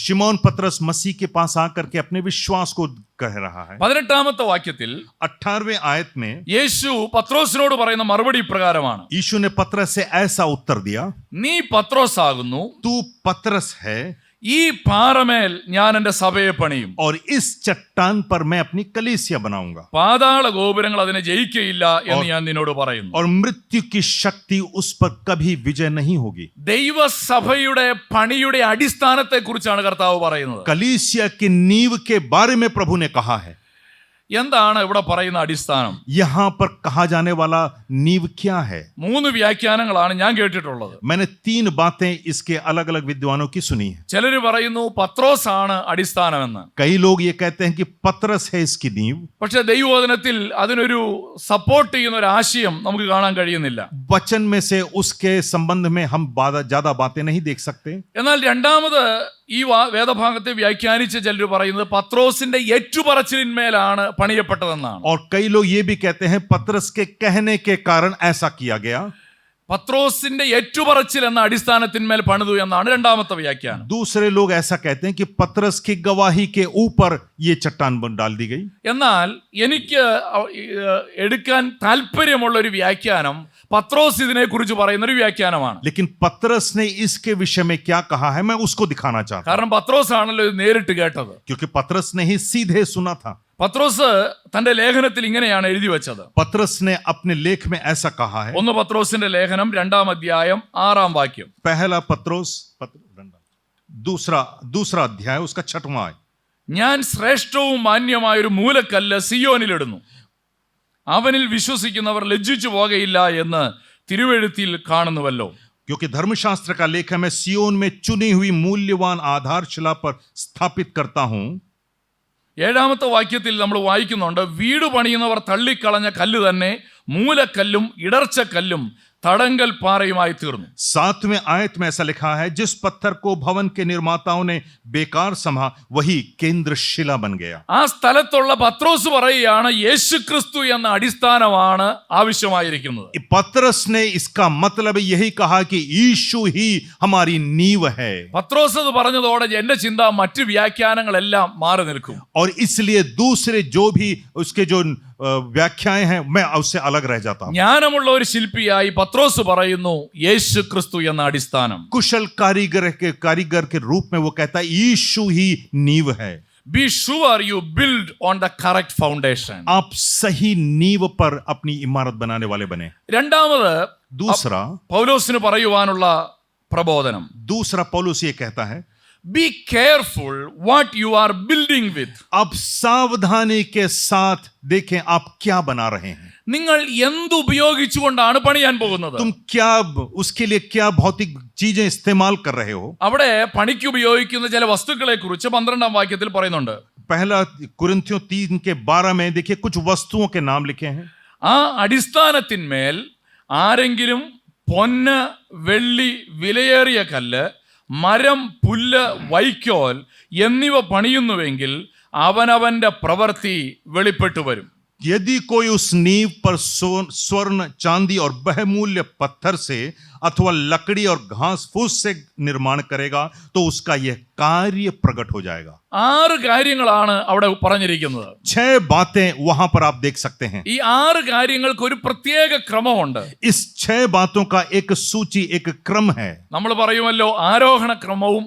शिमोन पतरस मसीह के पास आकर के अपने विश्वास को कह रहा है। 18-ാമത്തെ വാക്യത്തിൽ 18वें आयत में യേശു പത്രോസിനോട് പറയുന്ന മറുപടി ഇപ്രകാരമാണ്, यीशु ने पतरस से ऐसा उत्तर दिया, നീ പത്രോസ് ആകുന്നു, तू पतरस है ഈ പാറമേൽ ഞാൻ എന്റെ സഭയെ പണിയും, और इस चट्टान पर मैं अपनी कलीसिया बनाऊंगा, പാതാള ഗോപുരങ്ങൾ അതിനെ ജയിക്കയില്ല എന്ന് ഞാൻ നിന്നോട് പറയുന്നു. और मृत्यु की शक्ति उस पर कभी विजय नहीं होगी। ദൈവസഭയുടെ പണിയുടെ അടിസ്ഥാനത്തെ കുറിച്ചാണ് കർത്താവ് പറയുന്നത്. कलीसिया की नींव के बारे में प्रभु ने कहा है। എന്താണ് ഇവിടെ പറയുന്ന അടിസ്ഥാനം? यहाँ पर कहा जाने वाला नींव क्या है? 3 വ്യാഖ്യാനങ്ങളാണ് ഞാൻ കേട്ടിട്ടുള്ളത്. मैंने 3 बातें इसके अलग अलग विद्वानों की सुनी है. ചിലർ പറയുന്നു പത്രോസ് ആണ് അടിസ്ഥാനമെന്ന്. कई लोग ये कहते हैं कि पतरस है इसकी नींव. പക്ഷെ ദൈവവചനത്തിൽ അതിനൊരു സപ്പോർട്ട് ചെയ്യുന്ന ഒരു ആശയം നമുക്ക് കാണാൻ കഴിയുന്നില്ല. वचन में से उसके संबंध में हम ज्यादा बातें नहीं देख सकते. എന്നാൽ രണ്ടാമത് ഈ വേദഭാഗത്തെ വ്യാഖ്യാനിച്ച ചിലർ പറയുന്നത് പത്രോസിന്റെ ഏറ്റുപറച്ചിലിന്മേലാണ് പണിയപ്പെട്ടതെന്നാണ്. और कई लोग ये भी कहते हैं पतरस के कहने के कारण ऐसा किया गया. പത്രോസിന്റെ ഏറ്റുപറച്ചിൽ എന്ന അടിസ്ഥാനത്തിന്മേൽ പണിതു എന്നാണ് രണ്ടാമത്തെ വ്യാഖ്യാനം. दूसरे लोग ऐसा कहते हैं कि पतरस की गवाही के ऊपर ये चट्टान डाल दी गई. എന്നാൽ എനിക്ക് എടുക്കാൻ താല്പര്യമുള്ള ഒരു വ്യാഖ്യാനം പത്രോസ് ഇതിനെ കുറിച്ച് പറയുന്ന ഒരു വ്യാഖ്യാനമാണ്. लेकिन पतरस ने इसके विषय में क्या कहा है मैं उसको दिखाना चाहता हूं. കാരണം പത്രോസ് ആണല്ലോ ഇത് നേരിട്ട് കേട്ടത്. क्योंकि पतरस ने ही सीधे सुना था. പത്രോസ് തന്റെ ലേഖനത്തിൽ ഇങ്ങനെയാണ് എഴുതി വെച്ചത്. पतरस ने अपने लेख में ऐसा कहा है. 1 പത്രോസിന്റെ ലേഖനം 2-ാം അധ്യായം 6-ാം വാക്യം. पहला पत्रोस दूसरा अध्याय उसका 6वां है. ഞാൻ ശ്രേഷ്ഠവും മാന്യമായ ഒരു മൂലക്കല്ല് സിയോനിലിടുന്നു, അവനിൽ വിശ്വസിക്കുന്നവർ ലജ്ജിച്ചു പോകയില്ല എന്ന് തിരുവെഴുത്തിൽ കാണുന്നുവല്ലോ. क्योंकि धर्मशास्त्र का लेख है, मैं सियोन में चुनी हुई मूल्यवान आधारशिला पर स्थापित करता हूं. 7-ാമത്തെ വാക്യത്തിൽ നമ്മൾ വായിക്കുന്നുണ്ട്, വീട് പണിയുന്നവർ തള്ളിക്കളഞ്ഞ കല്ല് തന്നെ മൂലക്കല്ലും ഇടർച്ചക്കല്ലും തടങ്കൽ പാറയുമായി തീർന്നു. 7वें आयत में ऐसा लिखा है, जिस पत्थर को भवन के निर्माताओं ने बेकार समझा वही केंद्र शिला बन गया. ആ സ്ഥലത്തുള്ള പത്രോസ് പറയുകയാണ് യേശുക്രിസ്തു എന്ന അടിസ്ഥാനമാണ് ആവശ്യമായിരിക്കുന്നത്. पतरस ने इसका मतलब यही कहा कि यीशु ही हमारी नींव है. പത്രോസ് അത് പറഞ്ഞതോടെ എന്റെ ചിന്ത മറ്റു വ്യാഖ്യാനങ്ങളെല്ലാം മാറി നിൽക്കും. और इसलिए दूसरे जो भी उसके जो व्याख्याएं हैं मैं उससे अलग रह जाता हूं. ജ്ഞാനമുള്ള ഒരു ശില്പിയായി പത്രോസ് പറയുന്നു യേശുക്രിസ്തു എന്ന അടിസ്ഥാനം. कुशल कारीगर के रूप में वो कहता है यीशु ही नींव है. Be sure you build on the correct foundation. आप सही नींव पर अपनी इमारत बनाने वाले बने. രണ്ടാമത് പൗലോസിന് പറയുവാനുള്ള പ്രബോധനം. दूसरा पौलुस ये कहता है, Be careful what you are building with. आप सावधानी के साथ देखें आप क्या बना रहे हैं. നിങ്ങൾ എന്തുപയോഗിച്ചുകൊണ്ടാണ് പണിയാൻ പോകുന്നത്? तुम क्या उसके लिए क्या भौतिक चीजें इस्तेमाल कर रहे हो. അവിടെ പണിക്ക് ഉപയോഗിക്കുന്ന ചില വസ്തുക്കളെ കുറിച്ച് 12-ാം വാക്യത്തിൽ പറയുന്നുണ്ട്. पहला कुरिन्थियों 3:12 में देखिए कुछ वस्तुओं के नाम लिखे हैं. ആ അടിസ്ഥാനത്തിന്മേൽ ആരെങ്കിലും പൊന്ന്, വെള്ളി, വിലയേറിയ കല്ല്, മരം, പുല്ല്, വൈക്കോൽ എന്നിവ പണിയുന്നുവെങ്കിൽ അവനവന്റെ പ്രവൃത്തി വെളിപ്പെട്ടു വരും. यदि कोई उस नींव पर स्वर्ण, चांदी और बहुमूल्य पत्थर से अथवा लकड़ी और घास फूस से निर्माण करेगा तो उसका यह कार्य प्रकट हो जाएगा. 6 കാര്യങ്ങളാണ് അവിടെ പറഞ്ഞിരിക്കുന്നത്. 6 बातें वहां पर आप देख सकते हैं. ഈ 6 കാര്യങ്ങൾക്ക് ഒരു പ്രത്യേക ക്രമമുണ്ട്. इस 6 बातों का एक सूची, एक क्रम है. നമ്മൾ പറയുമല്ലോ ആരോഹണ ക്രമവും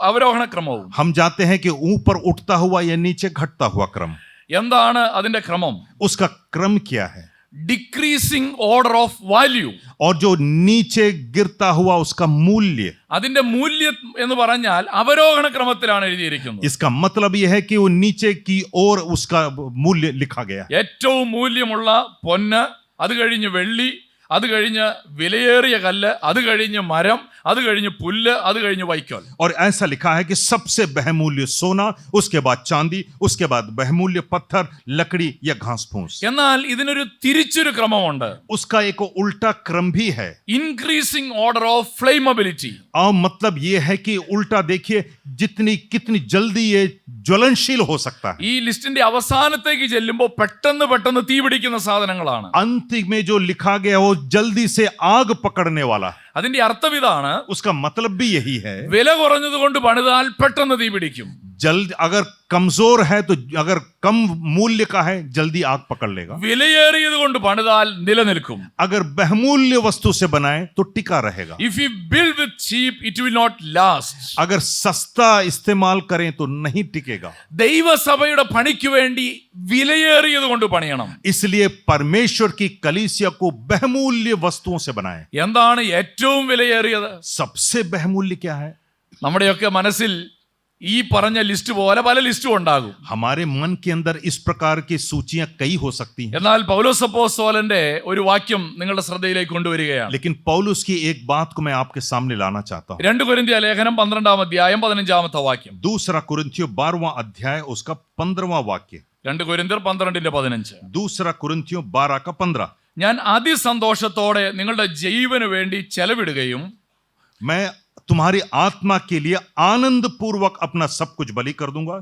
അവരോഹണ ക്രമവും. हम जानते हैं कि ऊपर उठता हुआ या नीचे घटता हुआ क्रम. എന്താണ് അതിന്റെ ക്രമം? उसका क्रम क्या है? Decreasing order of value. और जो नीचे गिरता हुआ उसका मूल्य. അതിന്റെ മൂല്യം എന്ന് പറഞ്ഞാൽ അവരോഹണ ക്രമത്തിലാണ് എഴുതിയിരിക്കുന്നത്. इसका मतलब यह है कि वो नीचे की ओर उसका मूल्य लिखा गया. ഏറ്റവും മൂല്യമുള്ള പൊന്ന്, അത് കഴിഞ്ഞ് വെള്ളി, അത് കഴിഞ്ഞ് വിലയേറിയ കല്ല്, അത് കഴിഞ്ഞ് മരം, അത് കഴിഞ്ഞ് പുല്ല്, അത് കഴിഞ്ഞ് വൈക്കോൽ. और ऐसा लिखा है कि सबसे बहुमूल्य सोना, उसके बाद चांदी, उसके बाद बहुमूल्य पत्थर, लकड़ी या घास फूस. എന്നാൽ ഇതിനൊരു തിരിച്ചൊരു ക്രമമുണ്ട്. उसका एक उल्टा क्रम भी है. Increasing order of flammability. और मतलब ये है कि उल्टा देखिए कितनी जल्दी ये ज्वलनशील हो सकता है. ഈ ലിസ്റ്റിന്റെ അവസാനത്തേക്ക് ചെല്ലുമ്പോൾ പെട്ടെന്ന് തീ പിടിക്കുന്ന സാധനങ്ങളാണ്. अंतिम में जो लिखा गया वो जल्दी से आग पकड़ने वाला. അതിന്റെ അർത്ഥം ഇതാണ്, उसका मतलब भी यही है. വില കുറഞ്ഞതുകൊണ്ട് പണിതാൽ പെട്ടെന്ന് തീ പിടിക്കും. जल्द अगर कमजोर है तो अगर कम मूल्य का है जल्दी आग पकड़ लेगा. വിലയേറിയത് കൊണ്ട് പണിതാൽ നിലനിൽക്കും. अगर बहुमूल्य वस्तु से बनाए तो टिका रहेगा. If you build with cheap, it will not last. अगर सस्ता इस्तेमाल करें तो नहीं टिकेगा. ദൈവസഭയുടെ പണിക്ക് വേണ്ടി വിലയേറിയത് കൊണ്ട് പണിയണം. इसलिए परमेश्वर की कलीसिया को बहुमूल्य वस्तुओं से बनाए. എന്താണ് ഏറ്റവും വിലയേറിയത്? सबसे बहुमूल्य क्या है? നമ്മുടെയൊക്കെ മനസ്സിൽ ഈ പറഞ്ഞ ലിസ്റ്റ് പോലെ പല ലിസ്റ്റും ഉണ്ടാകും. हमारे मन के अंदर इस प्रकार की सूचियां कई हो सकती हैं, എന്നാൽ പൗലോസ് അപ്പോസ്തലന്റെ ഒരു വാക്യം നിങ്ങളുടെ ശ്രദ്ധയിലേക്ക് കൊണ്ടുവരികയാണ്. लेकिन पौलुस की एक बात को मैं आपके सामने लाना चाहता हूं. 2 കൊരിന്ത്യർ ലേഖനം 12-ാം അധ്യായം 15-ാമത്തെ വാക്യം. दूसरा कुरिन्थियों 12वां अध्याय उसका 15वां वाक्य. 2 കൊരിന്ത്യർ 12:15. दूसरा कुरिन्थियों 12 का 15. ഞാൻ അതിസന്തോഷത്തോടെ നിങ്ങളുടെ ജീവന് വേണ്ടി ചെലവിടുകയും मैं तुम्हारी आत्मा के लिए आनंद पूर्वक अपना सब कुछ बलि कर दूंगा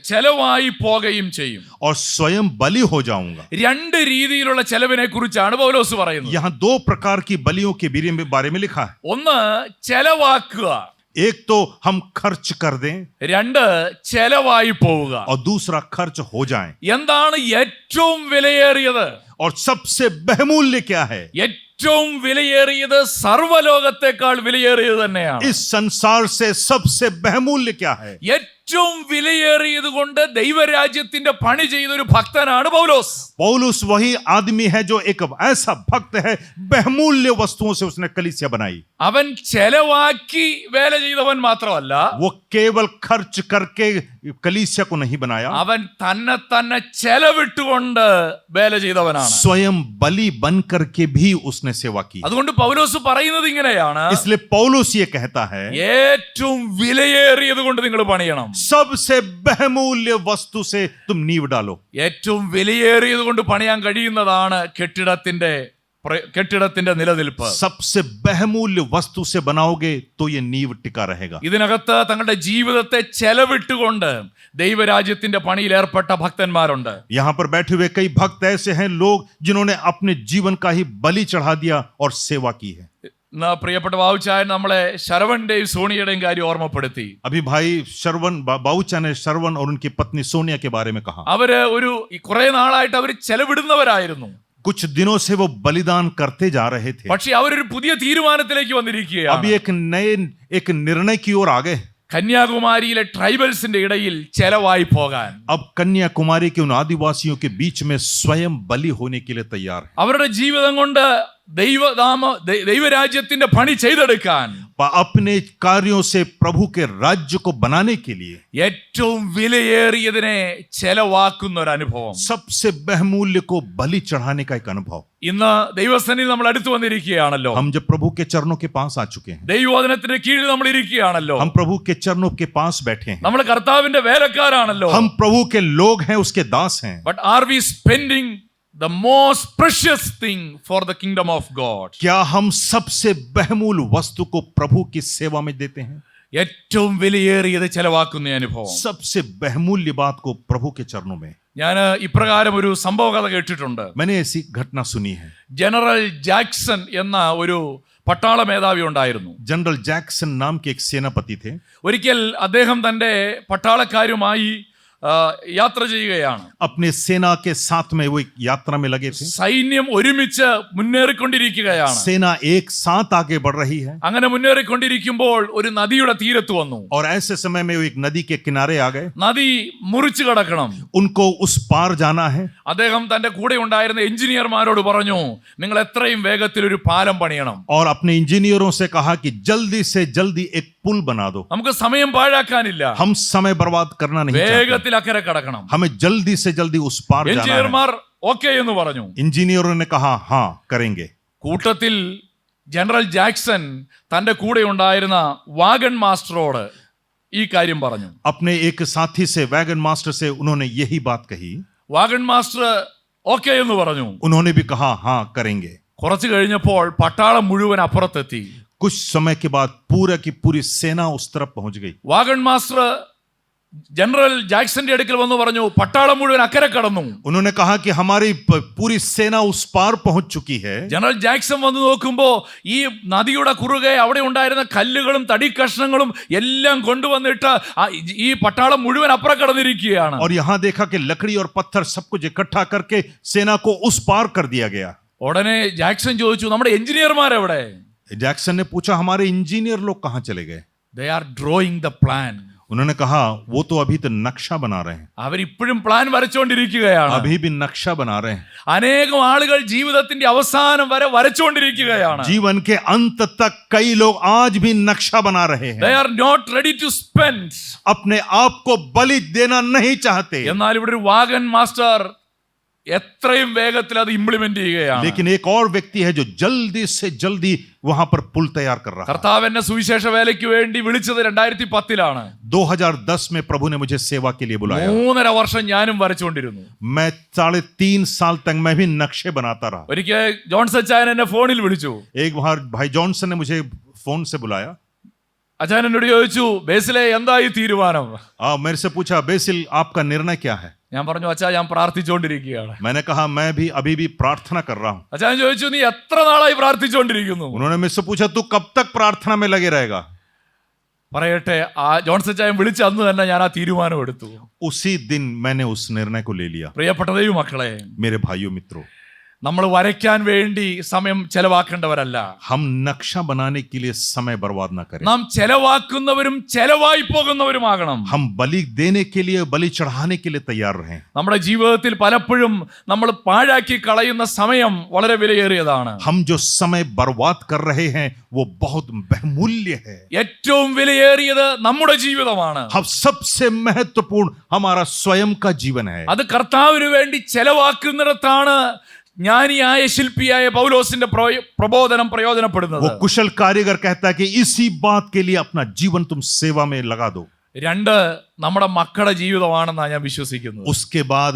ചെലവായി പോകുകയും ചെയ്യും. और स्वयं बलि हो जाऊंगा. രണ്ട് രീതിയിലുള്ള ചെലവിനെ കുറിച്ചാണ് പൗലോസ് പറയുന്നത്. यहाँ दो प्रकार की बलियों के बारे में लिखा है. ഒന്ന് ചെലവാക്കുക, एक तो हम खर्च कर दें, രണ്ട് ചെലവായി പോവുക. और दूसरा खर्च हो जाए. എന്താണ് ഏറ്റവും വിലയേറിയത്? और सबसे बहुमूल्य क्या है? ഏറ്റവും വിലയേറിയത് സർവ്വലോകത്തെക്കാൾ വിലയേറിയത് തന്നെയാണ്. इस संसार से सबसे बहुमूल्य क्या है? ഏറ്റവും വിലയേറിയത് കൊണ്ട് ദൈവരാജ്യത്തിന്റെ പണി ചെയ്ത ഒരു ഭക്തനാണ് പൗലോസ്. पौलुस वही आदमी है जो एक ऐसा भक्त है, बहुमूल्य वस्तुओं से उसने कलीसिया बनाई. അവൻ ചെലവാക്കി വേല ചെയ്തവൻ മാത്രമല്ല, वो केवल खर्च करके कलीसिया को नहीं बनाया, അവൻ തന്നെ ചെലവിട്ടുകൊണ്ട് വേല ചെയ്തവനാണ്. स्वयं बलि बन करके भी उसने सेवा की. അതുകൊണ്ട് പൗലോസ് പറയുന്നത് ഇങ്ങനെയാണ്, इसलिए पौलुस ये कहता है, ഏറ്റവും വിലയേറിയത് കൊണ്ട് നിങ്ങൾ പണിയണം. सबसे बहुमूल्य वस्तु से तुम नींव डालो. ഏറ്റവും വിലയേറിയത് കൊണ്ട് പണിയാൻ കഴിയുന്നതാണ് കെട്ടിടത്തിന്റെ നിലനിൽപ്പ്. सबसे बहुमूल्य वस्तु से बनाओगे तो ये नींव टिका रहेगा. ഇതിനകത്ത് തങ്ങളുടെ ജീവിതത്തെ ചെലവിട്ടുകൊണ്ട് ദൈവരാജ്യത്തിന്റെ പണിയിൽ ഏർപ്പെട്ട ഭക്തന്മാരുണ്ട്. यहाँ पर बैठे हुए कई भक्त ऐसे हैं, लोग जिन्होंने अपने जीवन का ही बलि चढ़ा दिया और सेवा की है. പ്രിയപ്പെട്ട ബാബുച്ചായൻ നമ്മളെ ശരവന്റെയും സോണിയുടെയും കാര്യം ഓർമ്മപ്പെടുത്തി. अभी भाई बाबूचा ने शरवण और उनकी पत्नी सोनिया के बारे में कहा. അവര് കുറെ നാളായിട്ട് അവർ ചെലവിടുന്നവരായിരുന്നു. कुछ दिनों से वो बलिदान करते जा रहे थे, പക്ഷെ അവരൊരു പുതിയ തീരുമാനത്തിലേക്ക് വന്നിരിക്കുകയാണ്. अभी एक निर्णय की ओर आ गए. കന്യാകുമാരിയിലെ ട്രൈബൽസിന്റെ ഇടയിൽ ചെലവായി പോകാൻ, अब कन्याकुमारी के उन आदिवासियों के बीच में स्वयं बलि होने के लिए तैयार है. അവരുടെ ജീവിതം കൊണ്ട് ദൈവരാജ്യത്തിന്റെ പണി ചെയ്തെടുക്കാൻ, अपने कार्यों से प्रभु के राज्य को बनाने के लिए ഏറ്റവും വിലയേറിയതിനെ ചെലവാക്കുന്ന ഒരു അനുഭവം, सबसे बहुमूल्य को बलि चढ़ाने का एक अनुभव. ഇന്ന് ദൈവസന്നിധിയിൽ നമ്മൾ അടുത്ത് വന്നിരിക്കുകയാണല്ലോ. हम जब प्रभु के चरणों के पास आ चुके हैं, ദൈവവചനത്തിന്റെ കീഴിൽ നമ്മൾ ഇരിക്കുകയാണല്ലോ. हम प्रभु के चरणों के पास बैठे हैं, നമ്മൾ കർത്താവിന്റെ വേലക്കാരാണല്ലോ. हम प्रभु के लोग हैं, उसके दास हैं. But are we spending the most precious thing for the kingdom of God? क्या हम सबसे बहुमूल्य वस्तु को प्रभु की सेवा में देते हैं? ഏറ്റവും വിലയേറിയത് ചെലവാക്കുന്ന അനുഭവം. सबसे बहुमूल्य बात को प्रभु के चरणों में. ഞാൻ ഇപ്രകാരം ഒരു സംഭവ കഥ കേട്ടിട്ടുണ്ട്. मैंने ऐसी घटना सुनी है. ജനറൽ ജാക്സൺ എന്ന ഒരു പട്ടാള മേധാവി ഉണ്ടായിരുന്നു. जनरल जैक्सन नाम के एक सेनापति थे. ഒരിക്കൽ അദ്ദേഹം തന്റെ പട്ടാളക്കാരുമായി യാത്ര ചെയ്യുകയാണ്. अपने सेना के साथ में वो एक यात्रा में लगे थे. സൈന്യം ഒരുമിച്ച് മുന്നേറിക്കൊണ്ടിരിക്കുകയാണ്. सेना एक साथ आगे बढ़ रही है. അങ്ങനെ മുന്നേറിക്കൊണ്ടിരിക്കുമ്പോൾ ഒരു നദിയുടെ തീരത്ത് വന്നു. और ऐसे समय में वो एक नदी के किनारे आ गए. നദി മുറിച്ചു കടക്കണം. उनको उस पार जाना है. അദ്ദേഹം തന്റെ കൂടെ ഉണ്ടായിരുന്ന എഞ്ചിനീയർമാരോട് പറഞ്ഞു, നിങ്ങൾ എത്രയും വേഗത്തിൽ ഒരു പാലം പണിയണം. और अपने इंजीनियरों से कहा कि जल्दी से जल्दी एक पुल बना दो. നമുക്ക് സമയം പാഴാക്കാനില്ല. हम समय बर्बाद करना नहीं चाहते. വേഗത്തിൽ അക്കരെ കടക്കണം. हमें जल्दी से जल्दी उस पार जाना है. എഞ്ചിനീയർമാർ ഓക്കേ എന്ന് പറഞ്ഞു. इंजीनियरों ने कहा हाँ करेंगे. കൂട്ടത്തിൽ ജനറൽ ജാക്സൺ തന്റെ കൂടെ ഉണ്ടായിരുന്ന വാഗൺ മാസ്റ്ററോട് ഈ കാര്യം പറഞ്ഞു. अपने एक साथी से, वैगन मास्टर से उन्होंने यही बात कही. വാഗൺ മാസ്റ്റർ ഓക്കേ എന്ന് പറഞ്ഞു. उन्होंने भी कहा हाँ करेंगे. കുറച്ചു കഴിഞ്ഞപ്പോൾ പട്ടാളം മുഴുവൻ അപ്പുറത്തെത്തി. कुछ समय के बाद पूरा की पूरी सेना उस तरफ पहुंच गई. വാഗൺ മാസ്റ്റർ जनरल ജാക്സന്റെ അടുക്കൽ വന്നു പറഞ്ഞു, പട്ടാളം മുഴുവൻ അക്കരെ കടന്നു. उन्होंने कहा कि हमारी पूरी सेना उस पार पहुंच चुकी है. ജനറൽ ജാക്സൺ വന്നു നോക്കുമ്പോ ഈ നദിയുടെ കുറുകെ അവിടെ ഉണ്ടായിരുന്ന കല്ലുകളും തടിക്കഷ്ണങ്ങളും എല്ലാം കൊണ്ടുവന്നിട്ട് ഈ പട്ടാളം മുഴുവൻ അപ്പുറം കടന്നിരിക്കുകയാണ്. और यहाँ देखा कि लकड़ी और पत्थर सब कुछ इकट्ठा करके सेना को उस पार कर दिया गया. ഉടനെ ജാക്സൺ ചോദിച്ചു, നമ്മുടെ എഞ്ചിനീയർമാർ എവിടെ? जैक्सन ने पूछा हमारे इंजीनियर लोग कहाँ चले गए? They are drawing the plan. उन्होंने कहा वो तो अभी तो नक्शा बना रहे हैं, അവരിപ്പോഴും പ്ലാൻ വരച്ചുകൊണ്ടിരിക്കുകയാണ്. अभी भी नक्शा बना रहे हैं. അനേകം ആളുകൾ ജീവിതത്തിന്റെ അവസാനം വരെ വരച്ചുകൊണ്ടിരിക്കുകയാണ്. जीवन के अंत तक कई लोग आज भी नक्शा बना रहे They हैं, are not ready to spend. अपने आप को बलि देना नहीं चाहते. എന്നാൽ ഇവിടെ ഒരു വാഗൻ മാസ്റ്റർ എത്രയും വേഗത്തിൽ അത് ഇംപ്ലിമെന്റ് ചെയ്യുകയാണ്. लेकिन एक और व्यक्ति है जो जल्दी से जल्दी वहां पर पुल तैयार कर रहा है. കർത്താവ് എന്നെ സുവിശേഷ വേലയ്ക്ക് വേണ്ടി വിളിച്ചത് 2010 2010 में प्रभु ने मुझे सेवा के लिए बुलाया. 3.5 വർഷം ഞാനും വരച്ചുകൊണ്ടിരുന്നു. मैं 3.5 साल तक मैं भी नक्शे बनाता रहा. ഒരിക്കൽ ജോൺസ് അച്ചായൻ എന്നെ ഫോണിൽ വിളിച്ചു. एक बार भाई जॉनसन ने मुझे फोन से बुलाया. അച്ചായൻ എന്നോട് ചോദിച്ചു, ബേസിലെ എന്തായി തീരുമാനം? मेरे से पूछा, बेसिल आपका निर्णय क्या है? ഞാൻ പറഞ്ഞു, അച്ഛാ ഞാൻ പ്രാർത്ഥിച്ചുകൊണ്ടിരിക്കുകയാണ്. मैंने कहा मैं भी अभी भी प्रार्थना कर रहा हूं. അച്ചായൻ ചോദിച്ചു, നീ എത്ര നാളായി പ്രാർത്ഥിച്ചുകൊണ്ടിരിക്കുന്നു? उन्होंने मुझसे पूछा तू कब तक प्रार्थना में लगे रहेगा? പറയട്ടെ, ആ ജോൺസ് അച്ചായൻ വിളിച്ച അന്ന് തന്നെ ഞാൻ ആ തീരുമാനം എടുത്തു. उसी दिन मैंने उस निर्णय को ले लिया. പ്രിയപ്പെട്ട ദൈവമക്കളെ, मेरे भाइयों मित्रों, നമ്മൾ വരയ്ക്കാൻ വേണ്ടി സമയം ചെലവാക്കേണ്ടവരല്ല. हम नक्शा बनाने के लिए समय बर्बाद ना करें. നാം ചെലവാക്കുന്നവരും ചെലവായി പോകുന്നവരുമാകണം. हम बलि देने के लिए, बलि चढ़ाने के लिए तैयार रहें. നമ്മുടെ ജീവിതത്തിൽ പലപ്പോഴും നമ്മൾ പാഴാക്കി കളയുന്ന സമയം വളരെ വിലയേറിയതാണ്. हम जो समय बर्बाद कर रहे हैं वो बहुत बहुमूल्य है. ഏറ്റവും വിലയേറിയത് നമ്മുടെ ജീവിതമാണ്. हम सबसे महत्वपूर्ण हमारा स्वयं का जीवन है. അത് കർത്താവിന് വേണ്ടി ചെലവാക്കുന്നിടത്താണ് ജ്ഞാനിയായ ശില്പിയായ പൗലോസിന്റെ പ്രബോധനം പ്രയോജനപ്പെടുന്നത്. वो कुशल कारीगर कहता है कि इसी बात के लिए अपना जीवन तुम सेवा में लगा दो. 2 നമ്മുടെ മക്കളുടെ ജീവിതമാണെന്നാണ് ഞാൻ വിശ്വസിക്കുന്നത്. उसके बाद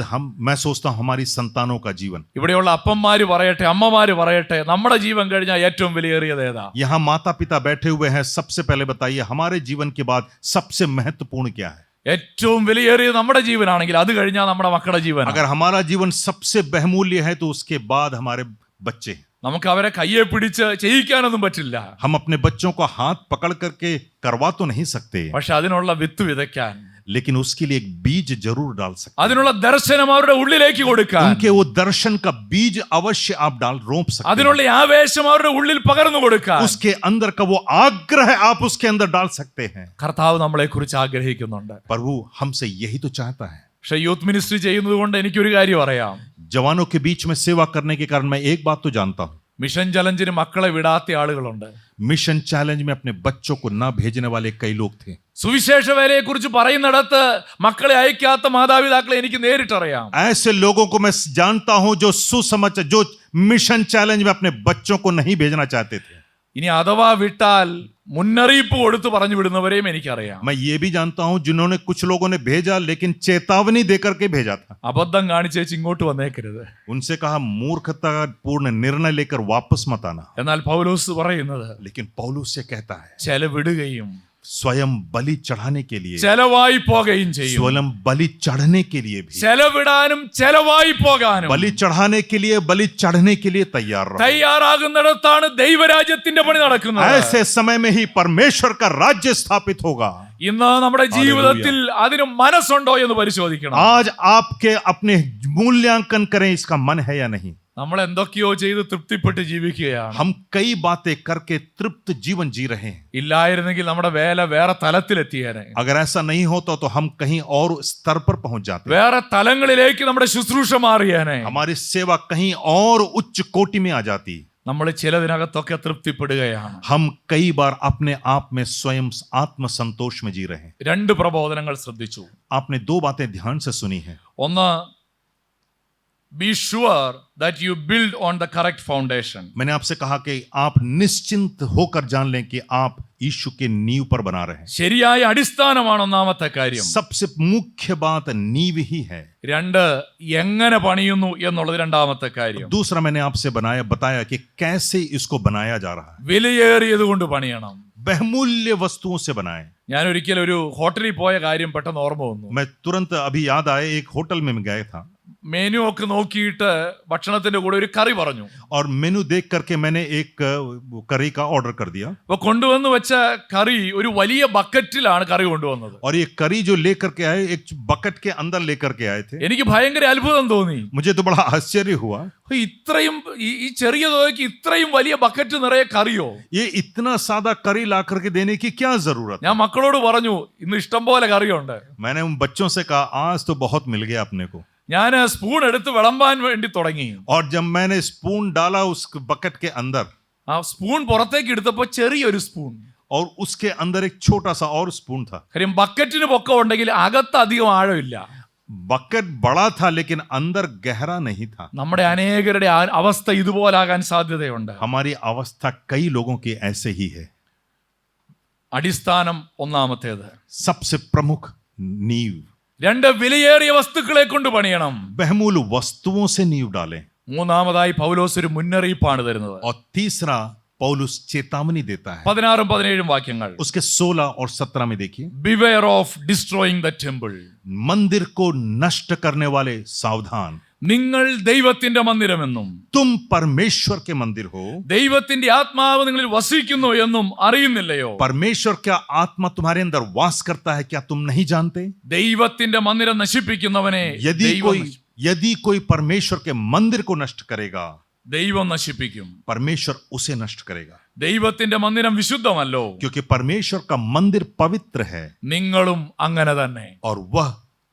मैं सोचता हूं हमारी संतानों का जीवन. ഇവിടെയുള്ള അപ്പന്മാര് പറയട്ടെ, അമ്മമാര് പറയട്ടെ, നമ്മുടെ ജീവൻ കഴിഞ്ഞാൽ ഏറ്റവും വിലയേറിയത് ഏതാ? यहाँ माता पिता बैठे हुए हैं, सबसे पहले बताइए हमारे जीवन के बाद सबसे महत्वपूर्ण क्या है? ഏറ്റവും വിലയേറിയത് നമ്മുടെ ജീവനാണെങ്കിൽ അത് കഴിഞ്ഞാൽ നമ്മുടെ മക്കളുടെ ജീവൻ. अगर हमारा जीवन सबसे बहुमूल्य है तो उसके बाद हमारे बच्चे. നമുക്ക് അവരെ കയ്യെ പിടിച്ച് ചെയ്യിക്കാനൊന്നും പറ്റില്ല. हम अपने बच्चों को हाथ पकड़ करके करवा तो नहीं सकते, പക്ഷെ അതിനുള്ള വിത്ത് വിതയ്ക്കാൻ, लेकिन उसके लिए एक बीज जरूर डाल सकते हैं. അതിനുള്ള ദർശനം അവരുടെ ഉള്ളിലേക്ക് കൊടുക്കാൻ, उनके वो दर्शन का बीज अवश्य आप रोप सकते हैं. അതിനുള്ള ആവേശം അവരുടെ ഉള്ളിൽ പകർന്നു കൊടുക്കാൻ उसके अंदर का वो आग्रह आप उसके अंदर डाल सकते हैं. കർത്താവ് നമ്മളെ കുറിച്ച് ആഗ്രഹിക്കുന്നുണ്ട്. प्रभु हमसे यही तो चाहता है. പക്ഷെ യൂത്ത് മിനിസ്ട്രി ചെയ്യുന്നത് കൊണ്ട് എനിക്കൊരു കാര്യം അറിയാം. जवानों के बीच में सेवा करने के कारण मैं एक बात तो जानता हूं. മിഷൻ ചലഞ്ചിന് മക്കളെ വിടാത്ത ആളുകളുണ്ട്. मिशन चैलेंज में अपने बच्चों को ना भेजने वाले कई लोग थे. സുവിശേഷ വേലയെ കുറിച്ച് പറയുന്നിടത്ത് മക്കളെ അയക്കാത്ത മാതാപിതാക്കളെ എനിക്ക് നേരിട്ടറിയാം. ऐसे लोगों को मैं जानता हूं जो जो मिशन चैलेंज में अपने बच्चों को नहीं भेजना चाहते थे. ഇനി അഥവാ വിട്ടാൽ മുന്നറിയിപ്പ് കൊടുത്ത് പറഞ്ഞു വിടുന്നവരെയും എനിക്കറിയാം. मैं ये भी जानता हूं जिन्होंने कुछ लोगों ने भेजा लेकिन चेतावनी देकर के भेजा था. അബദ്ധം കാണിച്ചേച്ച് ഇങ്ങോട്ട് വന്നേക്കരുത്. उनसे कहा मूर्खतापूर्ण निर्णय लेकर वापस मत आना. എന്നാൽ പൗലോസ് പറയുന്നത്, लेकिन पौलुस से कहता है ചെലവിടുകയും स्वयं बलि चढ़ाने के लिए, ചെലവായി പോകുകയും ചെയ്യും. स्वयं बलि चढ़ने के लिए भी, ചെലവിടാനും ചെലവായി പോകാനും बलि चढ़ाने के लिए, बलि चढ़ने के लिए तैयार रहो. തയ്യാറാകുന്നിടത്താണ് ദൈവരാജ്യത്തിന്റെ പണി നടക്കുന്നത്. ऐसे समय में ही परमेश्वर का राज्य स्थापित होगा. ഇന്ന് നമ്മുടെ ജീവിതത്തിൽ അതിന് മനസ്സുണ്ടോ എന്ന് പരിശോധിക്കണം. आज आपके अपने मूल्यांकन करें इसका मन है या नहीं. നമ്മൾ എന്തൊക്കെയോ ചെയ്ത് തൃപ്തിപ്പെട്ട് ജീവിക്കുകയാണ്. हम कई बातें करके तृप्त जीवन जी रहे हैं. ഇല്ലായിരുന്നെങ്കിൽ നമ്മുടെ വേല വേറെ തലത്തിലെത്തിയേനെ. अगर ऐसा नहीं होता तो हम कहीं और स्तर पर पहुंच जाते. വേറെ തലങ്ങളിലേക്ക് നമ്മുടെ ശുശ്രൂഷ മാറിയേനെ. हमारी सेवा कहीं और उच्च कोटि में आ जाती. നമ്മൾ ചിലതിനകത്തൊക്കെ തൃപ്തിപ്പെടുകയാണ്. हम कई बार अपने आप में स्वयं आत्म संतोष में जी रहे हैं. 2 പ്രബോധനങ്ങൾ ശ്രദ്ധിച്ചു. आपने 2 बातें ध्यान से सुनी हैं. ഒന്ന്, be sure that you build on the correct foundation. मैंने आपसे कहा कि आप निश्चिंत होकर जान लें कि आप यीशु के नींव पर बना रहे हैं. ശരിയായ അടിസ്ഥാനമാണ് ഒന്നാമത്തെ കാര്യം. सबसे मुख्य बात नींव ही है. 2, എങ്ങനെ പണിയുന്നു എന്നുള്ളത് രണ്ടാമത്തെ കാര്യം. दूसरा मैंने आपसे बताया कि कैसे इसको बनाया जा रहा है. വിലയേറിയത് കൊണ്ട് പണിയണം. बहुमूल्य वस्तुओं से बनाएं. ഞാൻ ഒരിക്കൽ ഒരു ഹോട്ടലിൽ പോയ കാര്യം പെട്ടെന്ന് ഓർമ്മ വന്നു. मैं तुरंत अभी याद आए, एक होटल में मैं गया था. മെനു ഒക്കെ നോക്കിയിട്ട് ഭക്ഷണത്തിന്റെ കൂടെ ഒരു കറി പറഞ്ഞു. और मेनू देख करके मैंने एक करी का ऑर्डर कर दिया. അപ്പൊ കൊണ്ടുവന്ന് വെച്ച കറി ഒരു വലിയ ബക്കറ്റിലാണ് കറി കൊണ്ടുവന്നത്. और ये करी जो लेकर के आए एक बकेट के अंदर लेकर के आए थे. എനിക്ക് ഭയങ്കര അത്ഭുതം തോന്നി. मुझे तो बड़ा आश्चर्य हुआ. ഇത്രയും ഈ ചെറിയ തുകയ്ക്ക് ഇത്രയും വലിയ ബക്കറ്റ് നിറയെ കറിയോ? ये इतना सादा करी ला करके देने की क्या जरूरत? ഞാൻ മക്കളോട് പറഞ്ഞു ഇന്ന് ഇഷ്ടം പോലെ കറിയുണ്ട്. मैंने उन बच्चों से कहा आज तो बहुत मिल गया अपने को. ഞാൻ സ്പൂൺ എടുത്ത് വിളമ്പാൻ വേണ്ടി തുടങ്ങി. और जब मैंने स्पून डाला उस बकेट के अंदर, ആ സ്പൂൺ പുറത്തേക്ക് എടുത്തപ്പോ ചെറിയൊരു സ്പൂൺ. और उसके अंदर एक छोटा सा और स्पून था. കാര്യം ബക്കറ്റിന് പൊക്കം ഉണ്ടെങ്കിൽ അകത്ത് അധികം ആഴമില്ല. बकेट बड़ा था लेकिन अंदर गहरा नहीं था. നമ്മുടെ അനേകരുടെ അവസ്ഥ ഇതുപോലാകാൻ സാധ്യതയുണ്ട്. हमारी अवस्था कई लोगों की ऐसे ही है. അടിസ്ഥാനം ഒന്നാമത്തേത്. सबसे प्रमुख नींव. രണ്ട് വിലയേറിയ വസ്തുക്കളെ കൊണ്ട് പണിയണം. बहुमूल वस्तुओं से नींव डालें. മൂന്നാമതായി പൗലോസ് ഒരു മുന്നറിയിപ്പാണ് തരുന്നത്. और तीसरा पौलुस चेतावनी देता है. 16-17 വാക്യങ്ങൾ. उसके 16 और 17 में देखिए. Beware of destroying the temple. मंदिर को नष्ट करने वाले सावधान. നിങ്ങൾ ദൈവത്തിന്റെ മന്ദിരമെന്നും तुम परमेश्वर के मंदिर हो. ദൈവത്തിന്റെ ആത്മാവ് നിങ്ങളിൽ വസിക്കുന്നു എന്നും അറിയുന്നില്ലയോ? परमेश्वर का आत्मा तुम्हारे अंदर वास करता है, क्या तुम नहीं जानते? ദൈവത്തിന്റെ മന്ദിരം നശിപ്പിക്കുന്നവനെ यदि कोई परमेश्वर के मंदिर को नष्ट करेगा, ദൈവം നശിപ്പിക്കും. परमेश्वर उसे नष्ट करेगा. ദൈവത്തിന്റെ മന്ദിരം വിശുദ്ധമല്ലോ. क्योंकि परमेश्वर का मंदिर पवित्र है നിങ്ങളും അങ്ങനെ തന്നെ. और वह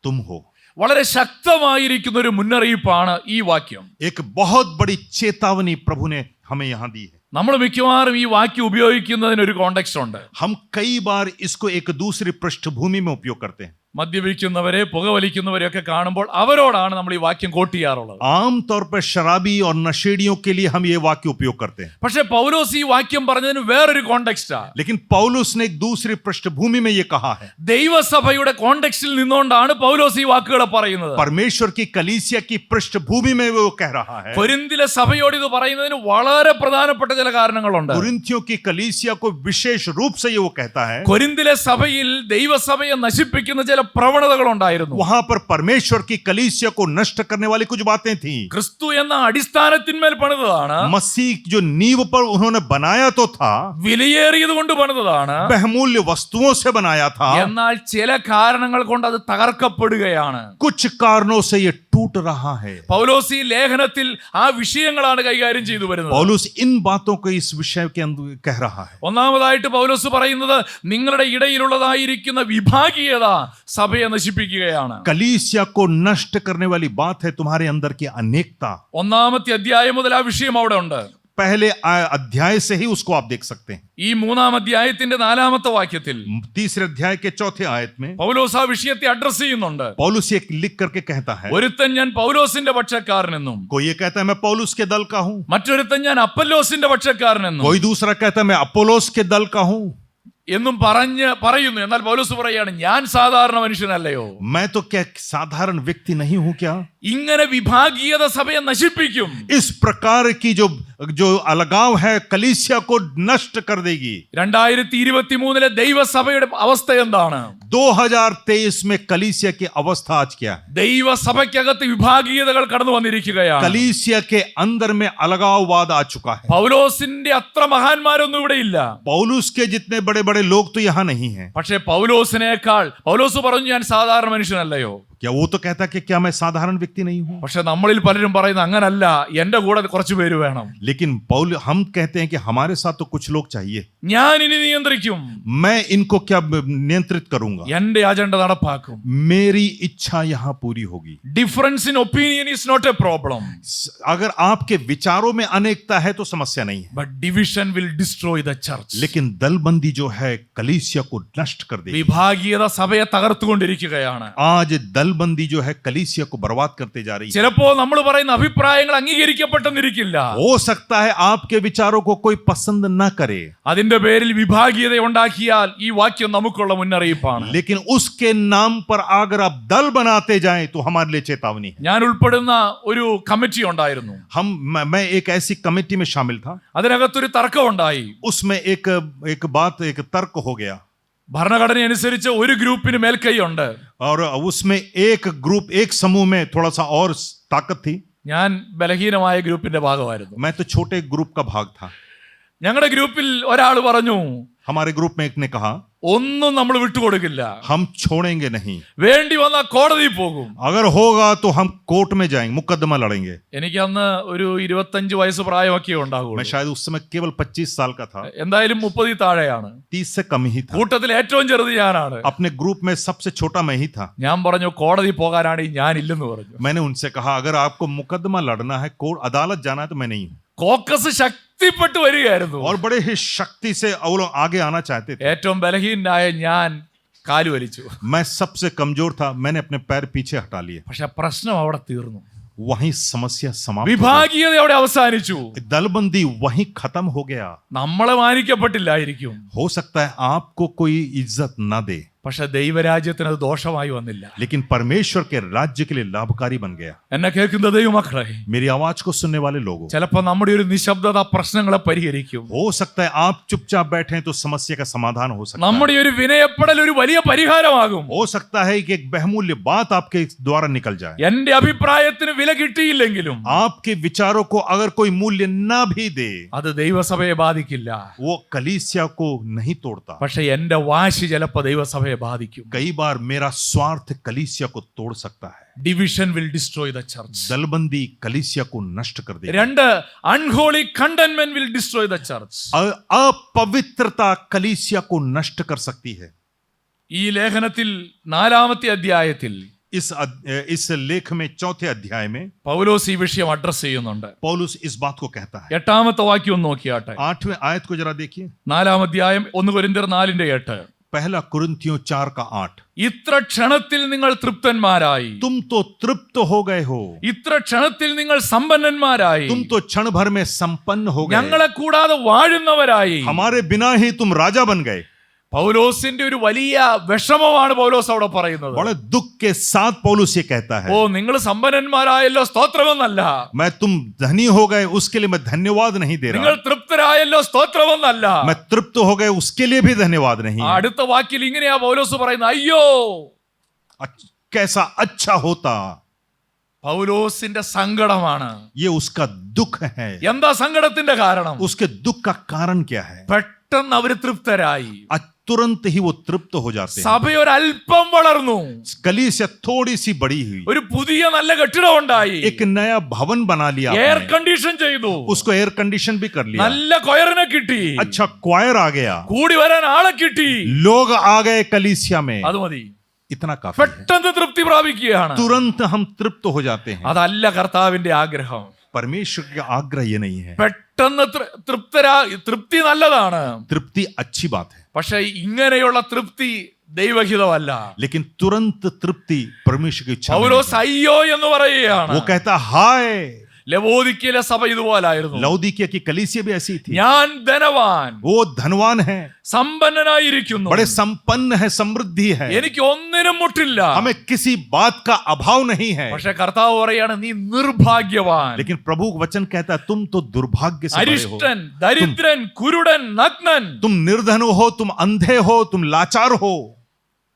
तुम हो. വളരെ ശക്തമായിരിക്കുന്ന ഒരു മുന്നറിയിപ്പാണ് ഈ വാക്യം. एक बहुत बड़ी चेतावनी प्रभु ने हमें यहाँ दी है. നമ്മൾ മിക്കവാറും ഈ വാക്യം ഉപയോഗിക്കുന്നതിന് ഒരു കോണ്ടെക്സ്റ്റ് ഉണ്ട്. हम कई बार इसको एक दूसरी पृष्ठभूमि में उपयोग करते हैं. മദ്യപിക്കുന്നവരെ പുകവലിക്കുന്നവരെയൊക്കെ കാണുമ്പോൾ അവരോടാണ് നമ്മൾ ഈ വാക്യം കോട്ട് ചെയ്യാറുള്ളത്. आमतौर पर शराबी और नशेड़ियों के लिए हम ये वाक्य उपयोग करते हैं. പക്ഷെ പൗലോസ് ഈ വാക്യം പറഞ്ഞതിന് വേറൊരു കോണ്ടെക്സ്റ്റാ. लेकिन पौलुस ने एक दूसरी पृष्ठभूमि में ये कहा है. ദൈവസഭയുടെ കോണ്ടെക്സ്റ്റിൽ നിന്നുകൊണ്ടാണ് പൗലോസ് ഈ വാക്കുകൾ പറയുന്നത്. परमेश्वर की कलीसिया की पृष्ठभूमि में वो कह रहा है. കൊരിന്തിലെ സഭയോട് ഇത് പറയുന്നതിന് വളരെ പ്രധാനപ്പെട്ട ചില കാരണങ്ങളുണ്ട്. कुरिन्थियों की कलीसिया को विशेष रूप से ये वो कहता है. കൊരിന്തിലെ സഭയിൽ ദൈവസഭയെ നശിപ്പിക്കുന്ന ചില പ്രവണതകൾ ഉണ്ടായിരുന്നു. वहां पर परमेश्वर की कलीसिया को नष्ट करने वाली कुछ बातें थी. ക്രിസ്തു എന്ന അടിസ്ഥാനത്തിന്മേൽ പണിതതാണ്. मसीह जो नींव पर उन्होंने बनाया तो था, വിലയേറിയത് കൊണ്ട് പണിതതാണ്. बहुमूल्य वस्तुओं से बनाया था. എന്നാൽ ചില കാരണങ്ങൾ കൊണ്ട് അത് തകർക്കപ്പെടുകയാണ്. कुछ कारणों से ये टूट रहा है. പൗലോസ് ഈ ലേഖനത്തിൽ ആ വിഷയങ്ങളാണ് കൈകാര്യം ചെയ്തു വരുന്നത്. पौलुस इन बातों को इस विषय के अंदर कह रहा है. ഒന്നാമതായിട്ട് പൗലോസ് പറയുന്നത് നിങ്ങളുടെ ഇടയിലുള്ളതായിരിക്കുന്ന വിഭാഗീയത സഭയെ നശിപ്പിക്കുകയാണ്. कलीसिया को नष्ट करने वाली बात है तुम्हारे अंदर की अनेकता. ഒന്നാമത്തെ അധ്യായം മുതൽ ആ വിഷയം അവിടെ ഉണ്ട്. पहले अध्याय से ही उसको आप देख सकते हैं. ഈ മൂന്നാം അധ്യായത്തിന്റെ 4-ാമത്തെ വാക്യത്തിൽ तीसरे अध्याय के चौथे आयत में പൗലോസ് ആ വിഷയത്തെ അഡ്രസ് ചെയ്യുന്നുണ്ട്. पौलुस ये लिख करके कहता है. ഒരുത്തൻ ഞാൻ പൗലോസിന്റെ പക്ഷക്കാരനെന്നും कोई ये कहता है मैं पौलुस के दल का हूं. മറ്റൊരുത്തൻ ഞാൻ അപ്പല്ലോസിന്റെ പക്ഷക്കാരനെന്നും कोई दूसरा कहता है मैं अपोलोस के दल का हूं. എന്നും പറയുന്നു. എന്നാൽ പൗലോസ് പറയാണ് ഞാൻ സാധാരണ മനുഷ്യനല്ലയോ? मैं तो क्या साधारण व्यक्ति नहीं हूं क्या? ഇങ്ങനെ വിഭാഗീയത സഭയെ നശിപ്പിക്കും. इस प्रकार की जो अलगाव है कलीसिया को नष्ट कर देगी. 2023 ദൈവസഭയുടെ അവസ്ഥ എന്താണ്? 2023 में कलीसिया की अवस्था आज क्या है? ദൈവസഭയ്ക്കകത്ത് വിഭാഗീയതകൾ കടന്നു വന്നിരിക്കുകയാണ്. कलीसिया के अंदर में अलगाववाद आ चुका है. പൗലോസിന്റെ അത്ര മഹാന്മാരൊന്നും ഇവിടെ ഇല്ല. पौलुस के जितने बड़े बड़े लोग तो यहाँ नहीं हैं. പക്ഷേ പൗലോസ് പറഞ്ഞു ഞാൻ സാധാരണ മനുഷ്യനല്ലയോ? क्या वो तो कहता कि क्या मैं साधारण व्यक्ति नहीं हूं? പക്ഷെ നമ്മളിൽ പലരും പറയുന്നത് അങ്ങനല്ല, എന്റെ കൂടെ കുറച്ച് പേര് വേണം. लेकिन हम कहते हैं कि हमारे साथ तो कुछ लोग चाहिए. ഞാൻ ഇനി നിയന്ത്രിക്കും. मैं इनको क्या नियंत्रित करूंगा? എന്റെ അജണ്ട നടപ്പാക്കും. मेरी इच्छा यहाँ पूरी होगी. Difference in opinion is not a problem. अगर आपके विचारों में अनेकता है तो समस्या नहीं है. But division will destroy the church. लेकिन दलबंदी जो है कलीसिया को नष्ट कर देगी. വിഭാഗീയത സഭയെ തകർത്തുകൊണ്ടിരിക്കുകയാണ്. आज दलबंदी जो है कलीसिया को बर्बाद करते जा रही है. ചിലപ്പോൾ നമ്മൾ പറയുന്ന അഭിപ്രായങ്ങൾ അംഗീകരിക്കപ്പെട്ടെന്നിരിക്കില്ല. हो सकता है आपके विचारों को कोई पसंद ना करे. അതിന്റെ പേരിൽ വിഭാഗീയത ഉണ്ടാക്കിയാൽ ഈ വാക്യം നമുക്കുള്ള മുന്നറിയിപ്പാണ്. लेकिन उसके नाम पर अगर आप दल बनाते जाएं तो हमारे लिए चेतावनी है. ഞാൻ ഉൾപ്പെടുന്ന ഒരു കമ്മിറ്റി ഉണ്ടായിരുന്നു. मैं एक ऐसी कमेटी में शामिल था. അതിനകത്തൊരു തർക്കം ഉണ്ടായി. उसमें एक तर्क हो गया. ഭരണഘടന അനുസരിച്ച് ഒരു ഗ്രൂപ്പിന് മേൽക്കൈയുണ്ട്. और उसमें एक समूह में थोड़ा सा और ताकत थी। ഞാൻ ബലഹീനമായ ഗ്രൂപ്പിന്റെ ഭാഗമായിരുന്നു. मैं तो छोटे ग्रुप का भाग था। ഞങ്ങളുടെ ഗ്രൂപ്പിൽ ഒരാൾ പറഞ്ഞു, हमारे ग्रुप में एक ने कहा, ഒന്നും നമ്മൾ വിട്ടുകൊടുക്കില്ല, हम छोड़ेंगे नहीं, വേണ്ടി വന്നാൽ കോടതിയിൽ പോകും. अगर होगा तो हम कोर्ट में जाएंगे, मुकदमा लड़ेंगे। എനിക്ക് അന്ന് ഒരു 25 വയസ്സ് പ്രായമൊക്കെ मैं ഉണ്ടാകുള്ളൂ. शायद उस समय केवल 25 साल का था, എന്തായാലും 30 താഴെയാണ്. 30 से कम ही था। കൂട്ടത്തിൽ ഏറ്റവും ചെറുത് ഞാനാണ്. अपने ग्रुप में सबसे छोटा मैं ही था। ഞാൻ പറഞ്ഞു, കോടതി പോകാനാണെങ്കിൽ ഞാൻ ഇല്ലെന്ന് പറഞ്ഞു. मैंने उनसे कहा, अगर आपको मुकदमा लड़ना है, कोर्ट अदालत जाना है, तो मैं नहीं हूं। കോക്കസ് ശക്തിപ്പെട്ടു വരികയായിരുന്നു. और बड़े ही शक्ति से वो लोग आगे आना चाहते थे। ഏറ്റവും ബലഹീനായ ഞാൻ കാല് വലിച്ചു. मैं सबसे कमजोर था, मैंने अपने पैर पीछे हटा लिए। പക്ഷെ പ്രശ്നം അവിടെ തീർന്നു. वहीं समस्या समाप्त हो വിഭാഗീയത അവിടെ അവസാനിച്ചു. गई। दलबंदी वहीं खत्म हो गया। നമ്മളെ മാനിക്കപ്പെട്ടില്ലായിരിക്കും, हो सकता है आपको कोई इज्जत ना दे, പക്ഷെ ദൈവരാജ്യത്തിന് അത് ദോഷമായി വന്നില്ല. लेकिन परमेश्वर के राज्य के लिए लाभकारी बन गया। എന്നെ കേൾക്കുന്ന ദൈവമക്കളെ, मेरी आवाज को सुनने वाले लोगों, ചിലപ്പോൾ നമ്മുടെ ഒരു നിശബ്ദത പ്രശ്നങ്ങളെ പരിഹരിക്കും. हो सकता है आप चुपचाप बैठे हैं तो समस्या का समाधान हो सकता है। നമ്മുടെ ഒരു വിനയപ്പെടൽ ഒരു വലിയ പരിഹാരമാകും. हो सकता है कि एक बहुमूल्य बात आपके द्वारा निकल जाए। എന്റെ അഭിപ്രായത്തിന് വില കിട്ടിയില്ലെങ്കിലും आपके विचारों को अगर कोई मूल्य ना भी दे, അത് ദൈവസഭയെ ബാധിക്കില്ല. वो कलीसिया को नहीं तोड़ता। പക്ഷെ എന്റെ വാശി ചിലപ്പോൾ ദൈവസഭയെ ബാധിക്കും. कई बार मेरा स्वार्थ कलीसिया को तोड़ सकता है। Division will destroy the church. दलबंदी कलीसिया को नष्ट कर देगी। 2, unholy contentment will destroy the church. अपवित्रता कलीसिया को नष्ट कर सकती है। ഈ ലേഖനത്തിൽ 4-ാമത്തെ അധ്യായത്തിൽ इस लेख में 4थे अध्याय में പൗലോസ് ഈ വിഷയം അഡ്രസ് ചെയ്യുന്നുണ്ട്. पौलुस इस बात को कहता है। 8-ാമത്തെ വാക്യം ഒന്ന് നോക്കിയാട്ടെ. 8वें आयत को जरा देखिए। 4-ാം അധ്യായം 1 കൊരിന്ത്യർ 4:8. पहला कुरिन्थियों 4:8। ഇത്ര ക്ഷണത്തിൽ നിങ്ങൾ തൃപ്തന്മാരായി, तुम तो तृप्त हो गए हो, ഇത്ര ക്ഷണത്തിൽ നിങ്ങൾ സമ്പന്നന്മാരായി, तुम तो क्षण भर में संपन्न हो गए, ഞങ്ങളെ കൂടാതെ വാഴുന്നവരായി. हमारे बिना ही तुम राजा बन गए। പൗലോസിന്റെ ഒരു വലിയ വിഷമമാണ് പൗലോസ് അവിടെ പറയുന്നത്. बड़े दुख के साथ पौलुस ये कहता है, ഓ, നിങ്ങൾ സമ്പന്നന്മാരായല്ലോ, സ്തോത്രമെന്നല്ല. मैं तुम धनी हो गए उसके लिए मैं धन्यवाद नहीं दे നിങ്ങൾ रहा, തൃപ്തരായല്ലോ, സ്തോത്രമെന്നല്ല. मैं तृप्त हो गए उसके लिए भी धन्यवाद नहीं। അടുത്ത വാക്കിൽ ഇങ്ങനെയാ പൗലോസ് പറയുന്നത്, അയ്യോ. कैसा अच्छा होता। പൗലോസിന്റെ സങ്കടമാണ്. ये उसका दुख है। എന്താ സങ്കടത്തിന്റെ കാരണം? उसके दुख का कारण क्या है? പെട്ടെന്ന് അവര് തൃപ്തരായി. तुरंत ही वो तृप्त हो जाते हैं। സഭ ഒരല്പം വളർന്നു, कलीसिया थोड़ी सी बड़ी हुई, ഒരു പുതിയ നല്ല കെട്ടിടം ഉണ്ടായി, एक नया भवन बना लिया, എയർ आपने കണ്ടീഷൻ ചെയ്തു, उसको एयर कंडीशन भी कर लिया, നല്ല കൊയറിനെ കിട്ടി, अच्छा क्वायर आ गया, കൂടി വരാൻ ആളെ കിട്ടി, लोग आ गए कलीसिया में, അത് മതി. इतना काफी है। പെട്ടെന്ന് തൃപ്തി പ്രാപിക്കുകയാണ്. तुरंत हम तृप्त हो जाते हैं। അതല്ല കർത്താവിന്റെ ആഗ്രഹം. परमेश्वर का आग्रह ये नहीं है। പെട്ടെന്ന് തൃപ്തി നല്ലതാണ്, तृप्ति अच्छी बात है, പക്ഷെ ഇങ്ങനെയുള്ള തൃപ്തി ദൈവഹിതമല്ല. लेकिन तुरंत तृप्ति परमेश्वर की इच्छा नहीं പൗലോസ് है। അയ്യോ എന്ന് പറയുകയാണ്. वो कहता हाय। ലവോദിക്കയിലെ സഭ ഇതുപോലായിരുന്നു. लौदीकिया की कलीसिया भी ऐसी थी। ഞാൻ ധനവാൻ, वो धनवान है, സമ്പന്നനായിരിക്കുന്നു, बड़े संपन्न है, समृद्धि है, എനിക്ക് ഒന്നിനും മുട്ടില്ല. हमें किसी बात का अभाव नहीं है। പക്ഷെ കർത്താവ് പറയാണ്, നീ നിർഭാഗ്യവാൻ, लेकिन प्रभु का वचन कहता है तुम तो दुर्भाग्य से भरे हो, അരിഷ്ടൻ, ദരിദ്രൻ, കുരുടൻ, നഗ്നൻ. तुम निर्धन हो, तुम अंधे हो, तुम लाचार हो।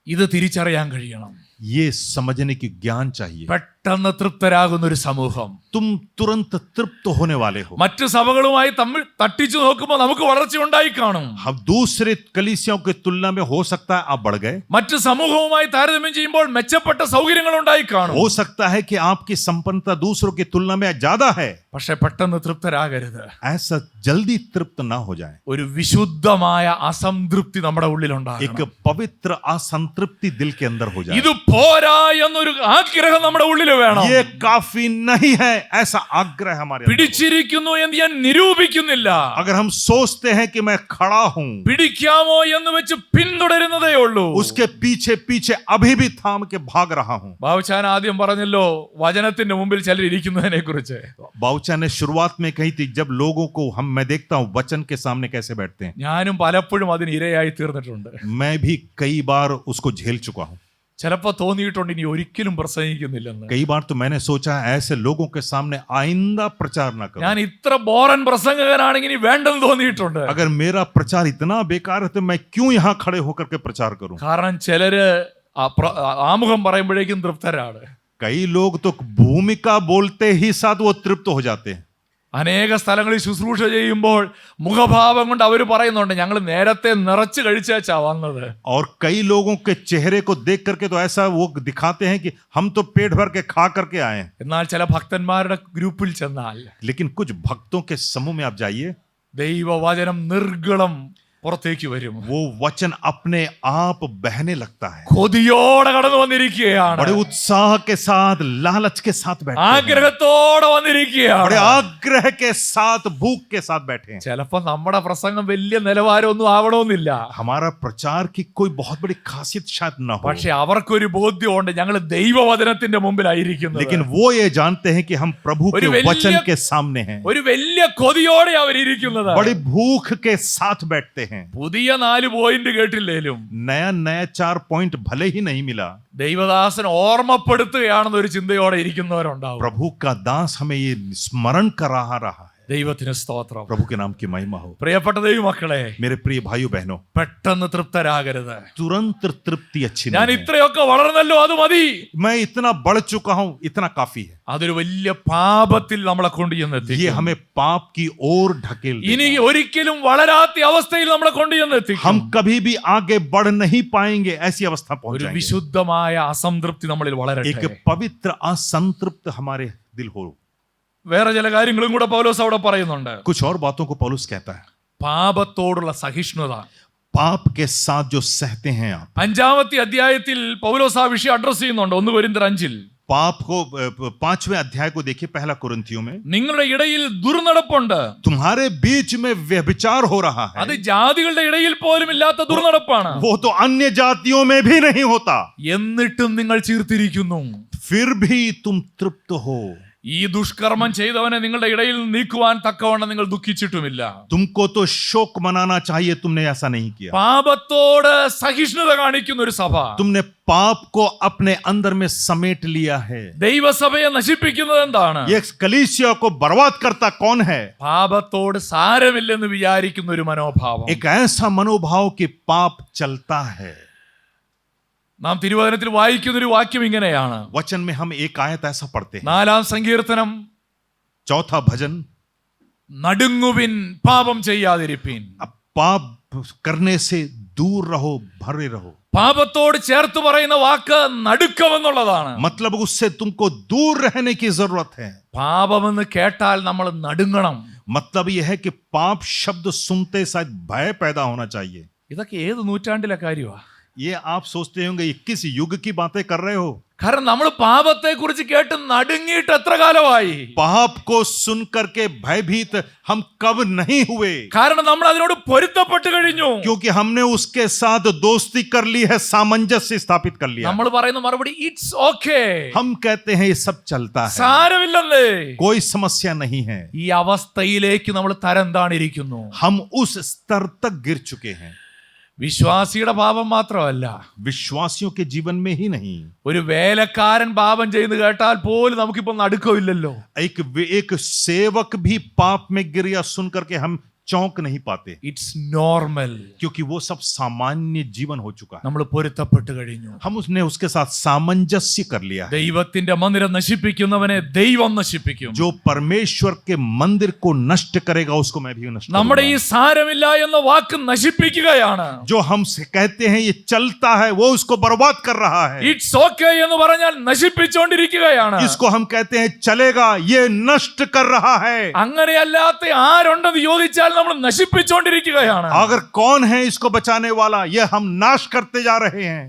ഇത് തിരിച്ചറിയാൻ കഴിയണം. ये समझने की ज्ञान चाहिए। പെട്ടെന്ന് തൃപ്തരാകുന്ന ഒരു സമൂഹം, तुम तुरंत तृप्त होने वाले हो। മറ്റു സഭകളുമായി തമ്മിൽ തട്ടിച്ചു നോക്കുമ്പോൾ നമുക്ക് വളർച്ച ഉണ്ടായി കാണും. हम दूसरे कलीसियाओं की तुलना में हो सकता है आप बढ़ गए, മറ്റു സമൂഹവുമായി താരതമ്യം ചെയ്യുമ്പോൾ മെച്ചപ്പെട്ട സൗകര്യങ്ങൾ ഉണ്ടായി കാണും. हो सकता है कि आपकी संपन्नता दूसरों की तुलना में ज्यादा है। പക്ഷെ പെട്ടെന്ന് തൃപ്തരാകരുത്. ऐसा जल्दी तृप्त ना हो जाए। ഒരു വിശുദ്ധമായ അസംതൃപ്തി നമ്മുടെ ഉള്ളിലുണ്ടാകും. एक पवित्र असंतृप्ति दिल के अंदर हो जाए। ഇത് പോരാ എന്നൊരു ആഗ്രഹം നമ്മുടെ ഉള്ളിൽ വേണം. ये काफी नहीं है ऐसा आग्रह हमारे अंदर हो। പിടിച്ചിരിക്കുന്നു എന്ന് ഞാൻ നിരൂപിക്കുന്നില്ല. अगर हम सोचते हैं कि मैं खड़ा हूं, പിടിക്കാമോ എന്ന് വെച്ച് പിന്തുടരുന്നതേ ഉള്ളൂ. उसके पीछे पीछे अभी भी थाम के भाग रहा हूं। ബാബുച്ചാൻ ആദ്യം പറഞ്ഞല്ലോ വചനത്തിന്റെ മുമ്പിൽ ചിലർ ഇരിക്കുന്നതിനെ കുറിച്ച്. बाबूचा ने शुरुआत में कही थी, जब लोगों को मैं देखता हूं वचन के सामने कैसे बैठते हैं, ഞാനും പലപ്പോഴും അതിന് ഇരയായി തീർന്നിട്ടുണ്ട്. मैं भी कई बार उसको झेल चुका हूं। ചിലപ്പോ തോന്നിയിട്ടുണ്ട് ഇനി ഒരിക്കലും പ്രസംഗിക്കുന്നില്ലെന്ന്. कई बार तो मैंने सोचा ऐसे लोगों के सामने आइंदा प्रचार न करूं। ഞാൻ ഇത്ര ബോറൻ പ്രസംഗകനാണെങ്കിൽ ഇനി വേണ്ടെന്ന് തോന്നിയിട്ടുണ്ട്. अगर मेरा प्रचार इतना बेकार है तो मैं क्यों यहाँ खड़े होकर के प्रचार करूं। കാരണം ചിലര് ആമുഖം പറയുമ്പോഴേക്കും തൃപ്തരാണ്. कई लोग तो भूमिका बोलते ही साथ वो तृप्त हो जाते हैं. അനേക സ്ഥലങ്ങളിൽ ശുശ്രൂഷ ചെയ്യുമ്പോൾ മുഖഭാവം കൊണ്ട് അവർ പറയുന്നുണ്ട് ഞങ്ങൾ നേരത്തെ നിറച്ച് കഴിച്ചാ വന്നത്. और कई लोगों के चेहरे को देख करके तो ऐसा वो दिखाते हैं कि हम तो पेट भर के खा करके आए हैं. എന്നാൽ ചില ഭക്തന്മാരുടെ ഗ്രൂപ്പിൽ ചെന്നാൽ लेकिन कुछ भक्तों के समूह में आप जाइए, ദൈവവചനം നിർഗളം പുറത്തേക്ക് വരും. वो वचन अपने आप बहने लगता है. കൊതിയോടെ കടന്നു വന്നിരിക്കുകയാണ്, बड़े उत्साह के साथ, लालच के साथ बैठे हैं, ആഗ്രഹത്തോടെ വന്നിരിക്കുകയാണ്, बड़े आग्रह के साथ, भूख के साथ बैठे हैं. ചിലപ്പോ നമ്മുടെ പ്രസംഗം വലിയ നിലവാരമൊന്നും ആവണമെന്നില്ല. हमारा प्रचार की कोई बहुत बड़ी खासियत शायद न हो, പക്ഷെ അവർക്കൊരു ബോധ്യമുണ്ട് ഞങ്ങൾ ദൈവവചനത്തിന്റെ മുമ്പിലായിരിക്കുന്നത്. लेकिन वो ये जानते हैं कि हम प्रभु और के वेल्य- वचन के सामने हैं. ഒരു വലിയ കൊതിയോടെ അവരിയ്ക്കുന്നത്. बड़ी भूख के साथ बैठते हैं. പുതിയ 4 പോയിന്റ് കേട്ടില്ലേലും नया 4 पॉइंट भले ही नहीं मिला, ദൈവദാസൻ ഓർമ്മപ്പെടുത്തുകയാണെന്ന് ഒരു ചിന്തയോടെ ഇരിക്കുന്നവരുണ്ടാവും. प्रभु का दास हमें ये स्मरण करा रहा है. ദൈവത്തിന് സ്തോത്രം. प्रभु के नाम की महिमा हो. പ്രിയപ്പെട്ട ദൈവമക്കളെ, मेरे प्रिय भाइयों बहनों, പെട്ടെന്ന് തൃപ്തരാകരുത്. तुरंत तृप्ति अच्छी ഞാൻ नहीं है. ഇത്രയൊക്കെ വളർന്നല്ലോ അത് മതി. मैं इतना बढ़ चुका हूं, इतना काफी है. അതൊരു വലിയ പാപത്തിൽ നമ്മളെ കൊണ്ടുചെന്നെത്തി. ये हमें पाप की ओर ढकेल ഇനി देगा. ഒരിക്കലും വളരാത്ത അവസ്ഥയിൽ നമ്മളെ കൊണ്ടുചെന്നെത്തി. हम कभी भी आगे बढ़ नहीं पाएंगे, ऐसी अवस्था पहुंच ഒരു जाएंगे. വിശുദ്ധമായ അസംതൃപ്തി നമ്മളിൽ एक വളരട്ടെ. पवित्र असंतृप्त हमारे दिल हो. വേറെ ചില കാര്യങ്ങളും കൂടെ പൗലോസ് അവിടെ പറയുന്നുണ്ട്. कुछ और बातों को पौलुस कहता है. പാപത്തോടുള്ള സഹിഷ്ണുത. पाप के साथ जो सहते हैं आप, 5-ാമത്തെ അധ്യായത്തിൽ പൗലോസ് ആ വിഷയം അഡ്രസ് ചെയ്യുന്നുണ്ട്. 1 കൊരിന്ത്യർ 5-ൽ पाप को 5वें अध्याय को देखिए, पहला कुरिन्थियों में, നിങ്ങളുടെ ഇടയിൽ ദുർനടപ്പുണ്ട്. तुम्हारे बीच में व्यभिचार हो रहा है. അത് ജാതികളുടെ ഇടയിൽ പോലും ഇല്ലാത്ത ദുർനടപ്പാണ്. वो तो अन्य जातियों में भी नहीं होता, എന്നിട്ടും നിങ്ങൾ ചീർത്തിരിക്കുന്നു. फिर भी तुम तृप्त हो. ഈ ദുഷ്കർമ്മം ചെയ്തവനെ നിങ്ങളുടെ ഇടയിൽ നീക്കുവാൻ തക്കവണ്ണം നിങ്ങൾ ദുഃഖിച്ചിട്ടുമില്ല. तुमको तो शोक मनाना चाहिए, तुमने ऐसा नहीं किया. പാപത്തോട് സഹിഷ്ണുത കാണിക്കുന്ന ഒരു സഭ तुमने पाप को अपने अंदर में समेट लिया है. ദൈവസഭയെ നശിപ്പിക്കുന്നത് എന്താണ്? ये कलीसिया को बर्बाद करता कौन है? പാപത്തോട് സാരമില്ലെന്ന് വിചാരിക്കുന്ന ഒരു മനോഭാവം. एक ऐसा मनोभाव कि पाप चलता है. നാം തിരുവചനത്തിൽ വായിക്കുന്ന ഒരു വാക്യം ഇങ്ങനെയാണ്. वचन में हम एक आयत ऐसा पढ़ते हैं, 4-ാം സങ്കീർത്തനം, 4था भजन, നടുങ്ങുവിൻ പാപം ചെയ്യാതിരിപ്പീൻ. अब पाप करने से दूर रहो, भरे रहो. പാപത്തോട് ചേർത്ത് പറയുന്ന വാക്ക് നടുക്കം എന്നുള്ളതാണ്. मतलब उससे तुमको दूर रहने की जरूरत है. പാപമെന്ന് കേട്ടാൽ നമ്മൾ നടുങ്ങണം. मतलब यह है कि पाप शब्द सुनते शायद भय पैदा होना चाहिए. ഇതൊക്കെ ഏത് നൂറ്റാണ്ടിലെ കാര്യമാണ്? ये आप सोचते होंगे ये किस युग की बातें कर रहे हो? കാരണം നമ്മൾ പാപത്തെ കുറിച്ച് കേട്ട് നടുങ്ങിയിട്ട് എത്ര കാലമായി? पाप को सुन करके भयभीत हम कब नहीं हुए? കാരണം നമ്മൾ അതിനോട് പൊരുത്തപ്പെട്ട് കഴിഞ്ഞു. क्योंकि हमने उसके साथ दोस्ती कर ली है, सामंजस्य स्थापित कर लिया. നമ്മൾ പറയുന്ന मറുപടി ഇറ്റ്സ് ഓക്കേ, हम कहते हैं ये सब चलता है, സാരമില്ലെന്നേ. कोई समस्या नहीं है. ഈ അവസ്ഥയിലേക്ക് നമ്മൾ തരം താണിരിക്കുന്നു. हम उस स्तर तक गिर चुके हैं. വിശ്വാസിയുടെ പാപം മാത്രമല്ല, विश्वासियों के जीवन में ही नहीं, ഒരു വേലക്കാരൻ പാപം ചെയ്യുന്നത് കേട്ടാൽ പോലും നമുക്കിപ്പോ നടുക്കമില്ലല്ലോ. एक सेवक भी पाप में गिर या सुन करके हम चौंक नहीं पाते, ഇറ്റ്സ് നോർമൽ. क्योंकि वो सब सामान्य जीवन हो चुका है. നമ്മൾ പൊരുത്തപ്പെട്ട് കഴിഞ്ഞു. हम उसने उसके साथ सामंजस्य कर लिया है. ദൈവത്തിന്റെ മന്ദിരം നശിപ്പിക്കുന്നവനെ ദൈവം നശിപ്പിക്കും. जो परमेश्वर के मंदिर को नष्ट करेगा उसको मैं भी नष्ट നമ്മുടെ ഈ करूंगा. സാരമില്ല എന്ന വാക്ക് നശിപ്പിക്കുകയാണ്. जो हम से कहते हैं ये चलता है, वो उसको बर्बाद कर रहा है. ഇറ്റ്സ് ഓക്കേ എന്ന് പറഞ്ഞാൽ നശിപ്പിച്ചുകൊണ്ടിരിക്കുകയാണ്. इसको हम कहते हैं चलेगा, ये नष्ट कर रहा है. അങ്ങനെയല്ലാത്ത ആരുണ്ടെന്ന് ചോദിച്ചാൽ നമ്മൾ നശിപ്പിച്ചുകൊണ്ടിരിക്കുകയാണ്. अगर कौन है इसको बचाने वाला, ये हम नाश करते जा रहे हैं.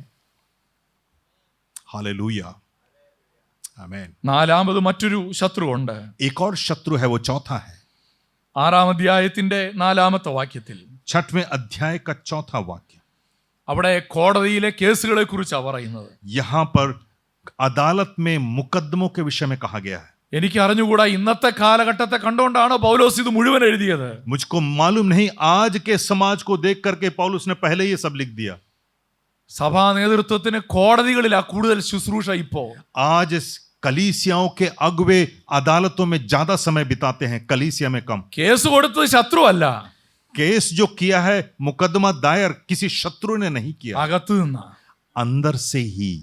हालेलुया, आमीन. 4-ാമത് മറ്റൊരു ശത്രുവുണ്ട്. एक और शत्रु है, वो चौथा है. 6-ാം അധ്യായത്തിന്റെ 4-ാമത്തെ വാക്യത്തിൽ 6वें अध्याय का 4था वाक्य, അവിടെ കോടതിയിലെ കേസുകളെ കുറിച്ചാണ് പറയുന്നത്. यहां पर अदालत में मुकदमों के विषय में कहा गया है. എനിക്ക് അറിഞ്ഞുകൂടാ ഇന്നത്തെ കാലഘട്ടത്തെ കണ്ടുകൊണ്ടാണോ പൗലോസ് ഇത് മുഴുവൻ എഴുതിയത്. मुझको मालूम नहीं, आज के समाज को देख करके पौलुस ने पहले ये सब लिख दिया. സഭാ നേതൃത്വത്തിന് കോടതികളിലാ കൂടുതൽ ശുശ്രൂഷ ഇപ്പോ. आज कलीसियाओं के अगुवे अदालतों में ज्यादा समय बिताते हैं, कलीसिया में कम. കേസ് കൊടുത്തത് ശത്രു അല്ല, केस जो किया है, मुकदमा दायर किसी शत्रु ने नहीं किया, അകത്തു നിന്ന. अंदर से ही.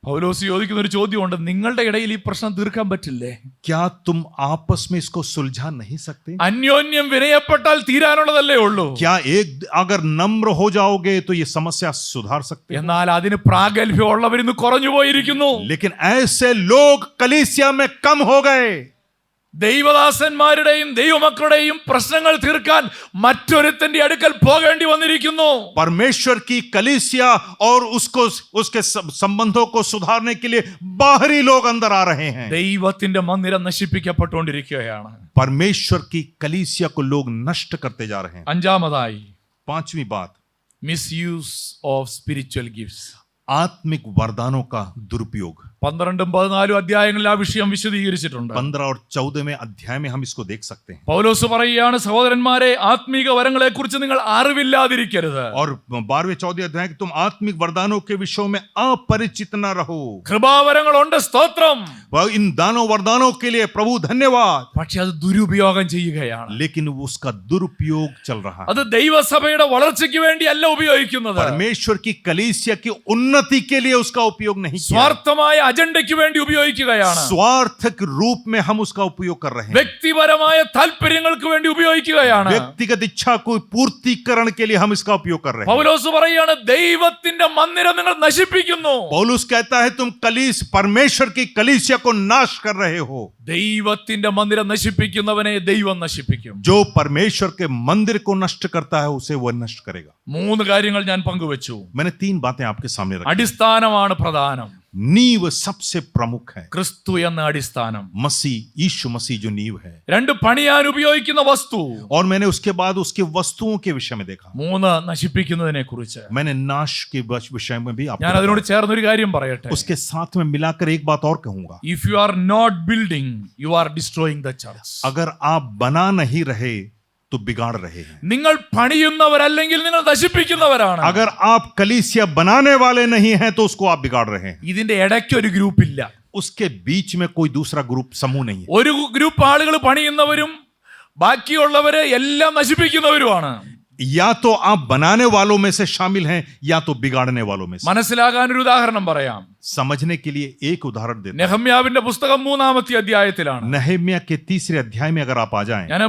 പൗലോസ് ചോദിക്കുന്ന ഒരു ചോദ്യമുണ്ട്, നിങ്ങളുടെ ഇടയിൽ ഈ പ്രശ്നം തീർക്കാൻ പറ്റില്ലേ? क्या तुम आपस में इसको सुलझा नहीं सकते? അന്യോന്യം വിനയപ്പെട്ടാൽ തീരാനുള്ളതല്ലേ ഉള്ളൂ. क्या एक अगर नम्र हो जाओगे तो ये समस्या सुधार सकते हो? എന്നാൽ അതിന് പ്രാഗൽഭ്യമുള്ളവർ ഇന്ന് കുറഞ്ഞു പോയിരിക്കുന്നു. लेकिन ऐसे लोग कलीसिया में कम हो गए. ദൈവദാസന്മാരുടെയും ദൈവമക്കളുടെയും പ്രശ്നങ്ങൾ തീർക്കാൻ മറ്റൊരുത്തന്റെ അടുക്കൽ പോകേണ്ടി വന്നിരിക്കുന്നു. परमेश्वर की कलीसिया और उसको उसके संबंधों को सुधारने के लिए बाहरी लोग अंदर आ रहे हैं. ദൈവത്തിന്റെ മന്ദിരം നശിപ്പിക്കപ്പെട്ടുകൊണ്ടിരിക്കുകയാണ്. परमेश्वर की कलीसिया को लोग नष्ट करते जा रहे हैं. അഞ്ചാമതായി, पांचवी बात, മിസ്യൂസ് ഓഫ് സ്പിരിച്വൽ ഗിഫ്റ്റ്സ്. आत्मिक वरदानों का दुरुपयोग. 12-14 അധ്യായങ്ങളിൽ ആ വിഷയം വിശദീകരിച്ചിട്ടുണ്ട്. 15 और 14 अध्याय में हम इसको देख सकते हैं. പൗലോസ് പറയുകയാണ്, സഹോദരന്മാരെ, ആത്മീക വരങ്ങളെ കുറിച്ച് നിങ്ങൾ അറിവില്ലാതിരിക്കരുത്. और 12-14 अध्याय तुम आत्मिक वरदानों के विषयों में अपरिचित न रहो. കൃപാവരങ്ങളുണ്ട്, സ്തോത്രം. इन दानों वरदानों के लिए प्रभु धन्यवाद. പക്ഷെ അത് ദുരുപയോഗം ചെയ്യുകയാണ്. लेकिन उसका दुरुपयोग चल रहा है. അത് ദൈവസഭയുടെ വളർച്ചയ്ക്ക് വേണ്ടിയല്ല ഉപയോഗിക്കുന്നത്. परमेश्वर की कलीसिया की उन्नति के लिए उसका उपयोग नहीं किया. സ്വാർത്ഥമായ അജണ്ടയ്ക്ക് വേണ്ടി ഉപയോഗിക്കുകയാണ്. स्वार्थक रूप में हम उसका उपयोग कर रहे हैं. വ്യക്തിപരമായ താല്പര്യങ്ങൾക്ക് വേണ്ടി ഉപയോഗിക്കുകയാണ്. व्यक्तिगत इच्छा को पूर्तिकरण के लिए हम इसका उपयोग कर रहे हैं. പൗലോസ് പറയുകയാണ്, ദൈവത്തിന്റെ മന്ദിരം നിങ്ങൾ നശിപ്പിക്കുന്നു. पौलुस कहता है तुम परमेश्वर की कलीसिया को नाश कर रहे हो. ദൈവത്തിന്റെ മന്ദിരം നശിപ്പിക്കുന്നവനെ ദൈവം നശിപ്പിക്കും. जो परमेश्वर के मंदिर को नष्ट करता है उसे वह नष्ट करेगा. 3 കാര്യങ്ങൾ ഞാൻ പങ്കുവച്ചു. मैंने 3 बातें आपके सामने रखी. അടിസ്ഥാനമാണ് പ്രധാനം. नींव सबसे प्रमुख है. ക്രിസ്തു എന്ന അടിസ്ഥാനം. मसीह, यीशु मसीह जो नींव है. 2 പണിയാൻ ഉപയോഗിക്കുന്ന വസ്തു. और मैंने उसके बाद उसके वस्तुओं के विषय में देखा. 3 നശിപ്പിക്കുന്നതിനെ കുറിച്ച്. मैंने नाश के विषय में भी ഞാൻ അതിനോട് ചേർന്നൊരു കാര്യം പറയട്ടെ. उसके साथ में मिलाकर एक बात और कहूंगा. If you are not building, you are destroying the church. अगर आप बना नहीं रहे तो बिगाड़ रहे हैं. നിങ്ങൾ പണിയുന്നവരല്ലെങ്കിൽ നിങ്ങൾ നശിപ്പിക്കുന്നവരാണ്. अगर आप कलीसिया बनाने वाले नहीं हैं तो उसको आप बिगाड़ रहे हैं. ഇതിന്റെ ഇടയ്ക്ക് ഒരു ഗ്രൂപ്പ് ഇല്ല. उसके बीच में कोई दूसरा ग्रुप समूह नहीं है. ഒരു ഗ്രൂപ്പ് ആളുകൾ പണിയുന്നവരും ബാക്കിയുള്ളവരെ എല്ലാം നശിപ്പിക്കുന്നവരുമാണ്. या तो आप बनाने वालों में से शामिल हैं या तो बिगाड़ने वालों में से. മനസ്സിലാകാൻ ഒരു ഉദാഹരണം പറയാം. समझने के लिए एक उदाहरण देता हूं. നെഹമ്യാവിന്റെ പുസ്തകം 3-ാമത്തെ അധ്യായത്തിലാണ്. नहम्या के 3 अध्याय में अगर आप आ जाएं, ഞാൻ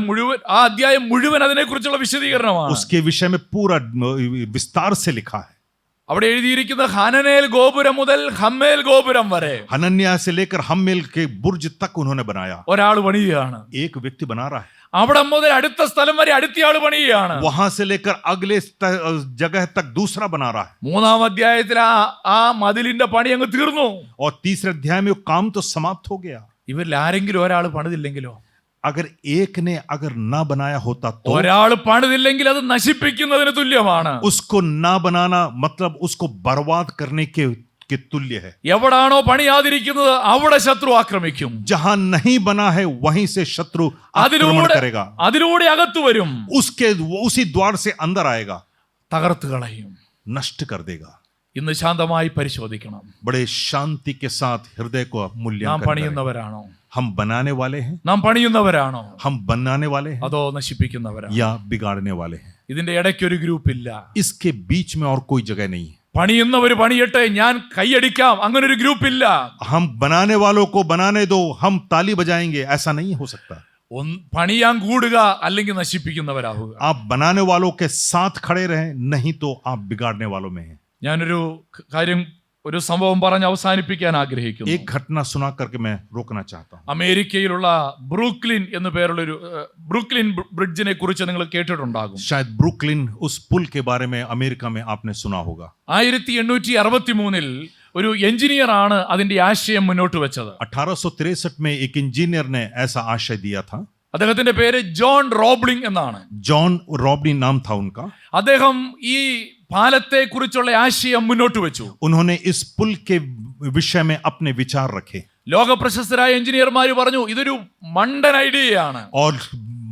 ആ അധ്യായം മുഴുവൻ അതിനെക്കുറിച്ചുള്ള വിശദീകരണമാണ്. उसके विषय में पूरा विस्तार से लिखा है. അവിടെ എഴുതിയിരിക്കുന്ന ഹനനേൽ ഗോപുരം മുതൽ ഹമ്മേൽ ഗോപുരം വരെ हनन्याह से लेकर हम्मेल के बुर्ज तक उन्होंने बनाया. ഒരാൾ പണിയുകയാണ്. एक व्यक्ति बना रहा है. അവിടെ മുതൽ അടുത്ത സ്ഥലം വരെ അടുത്തയാൾ പണിയുകയാണ്. वहां से लेकर अगले जगह तक दूसरा बना रहा है. 3-ാം അധ്യായത്തിൽ ആ മതിലിന്റെ പണി അങ്ങ് തീർന്നു. और 3 अध्याय में काम तो समाप्त हो गया. ഇവരിൽ ആരെങ്കിലും ഒരാൾ പണിതില്ലെങ്കിലോ? अगर एक ने अगर ना बनाया होता तो ഒരാൾ പണിതില്ലെങ്കിൽ അത് നശിപ്പിക്കുന്നതിന് തുല്യമാണ്. उसको ना बनाना मतलब उसको बर्बाद करने के तुल्य है. എവിടാണോ പണിയാതിരിക്കുന്നത് അവിടെ ശത്രു ആക്രമിക്കും. जहां नहीं बना है वहीं से शत्रु आक्रमण करेगा. അതിലൂടെ അകത്തു വരും. उसी द्वार से अंदर आएगा, തകർത്ത് കളയും, नष्ट कर देगा. ഇന്ന് ശാന്തമായി പരിശോധിക്കണം. बड़े शांति के साथ हृदय को നാം मूल्यांकन करें. പണിയുന്നവരാണോ? हम बनाने वाले हैं, നാം പണിയുന്നവരാണോ हम बनाने वाले हैं അതോ നശിപ്പിക്കുന്നവരാണോ? या बिगाड़ने वाले हैं. ഇതിന്റെ ഇടയ്ക്ക് ഒരു ഗ്രൂപ്പ് ഇല്ല. इसके बीच में और कोई जगह नहीं है. പണിയുന്നവർ പണിയട്ടെ, ഞാൻ കൈയടിക്കാം, അങ്ങനെ ഒരു ഗ്രൂപ്പ് ഇല്ല. हम बनाने वालों को बनाने दो, हम ताली बजाएंगे, ऐसा नहीं हो सकता. പണിയാൻ കൂടുക, അല്ലെങ്കിൽ നശിപ്പിക്കുന്നവരാവുക. आप बनाने वालों के साथ खड़े रहें, नहीं तो आप बिगाड़ने वालों में हैं. ഞാനൊരു കാര്യം, ഒരു സംഭവം പറഞ്ഞ് അവസാനിപ്പിക്കാൻ ആഗ്രഹിക്കുന്നു. एक घटना सुना करके मैं रोकना चाहता हूं. അമേരിക്കയിലുള്ള ബ്രൂക്ലിൻ എന്ന് പേരുള്ളൊരു ബ്രൂക്ലിൻ ബ്രിഡ്ജിനെ കുറിച്ച് നിങ്ങൾ കേട്ടിട്ടുണ്ടാകും. शायद ब्रुकलिन उस पुल के बारे में अमेरिका में आपने सुना होगा. 1863 ഒരു എഞ്ചിനീയർ ആണ് അതിന്റെ ആശയം മുന്നോട്ട് വെച്ചത്. 1863 में एक इंजीनियर ने ऐसा आशय दिया था. അദ്ദേഹത്തിന്റെ പേര് ജോൺ റോബ്ലിംഗ് എന്നാണ്. जॉन रॉबलिन नाम था उनका. അദ്ദേഹം ഈ പാലത്തെ കുറിച്ചുള്ള ആശയം മുന്നോട്ട് വെച്ചു. उन्होंने इस पुल के विषय में अपने विचार रखे. ലോക പ്രശസ്തരായ എഞ്ചിനീയർമാർ പറഞ്ഞു ഇതൊരു മണ്ടൻ ഐഡിയയാണ്. और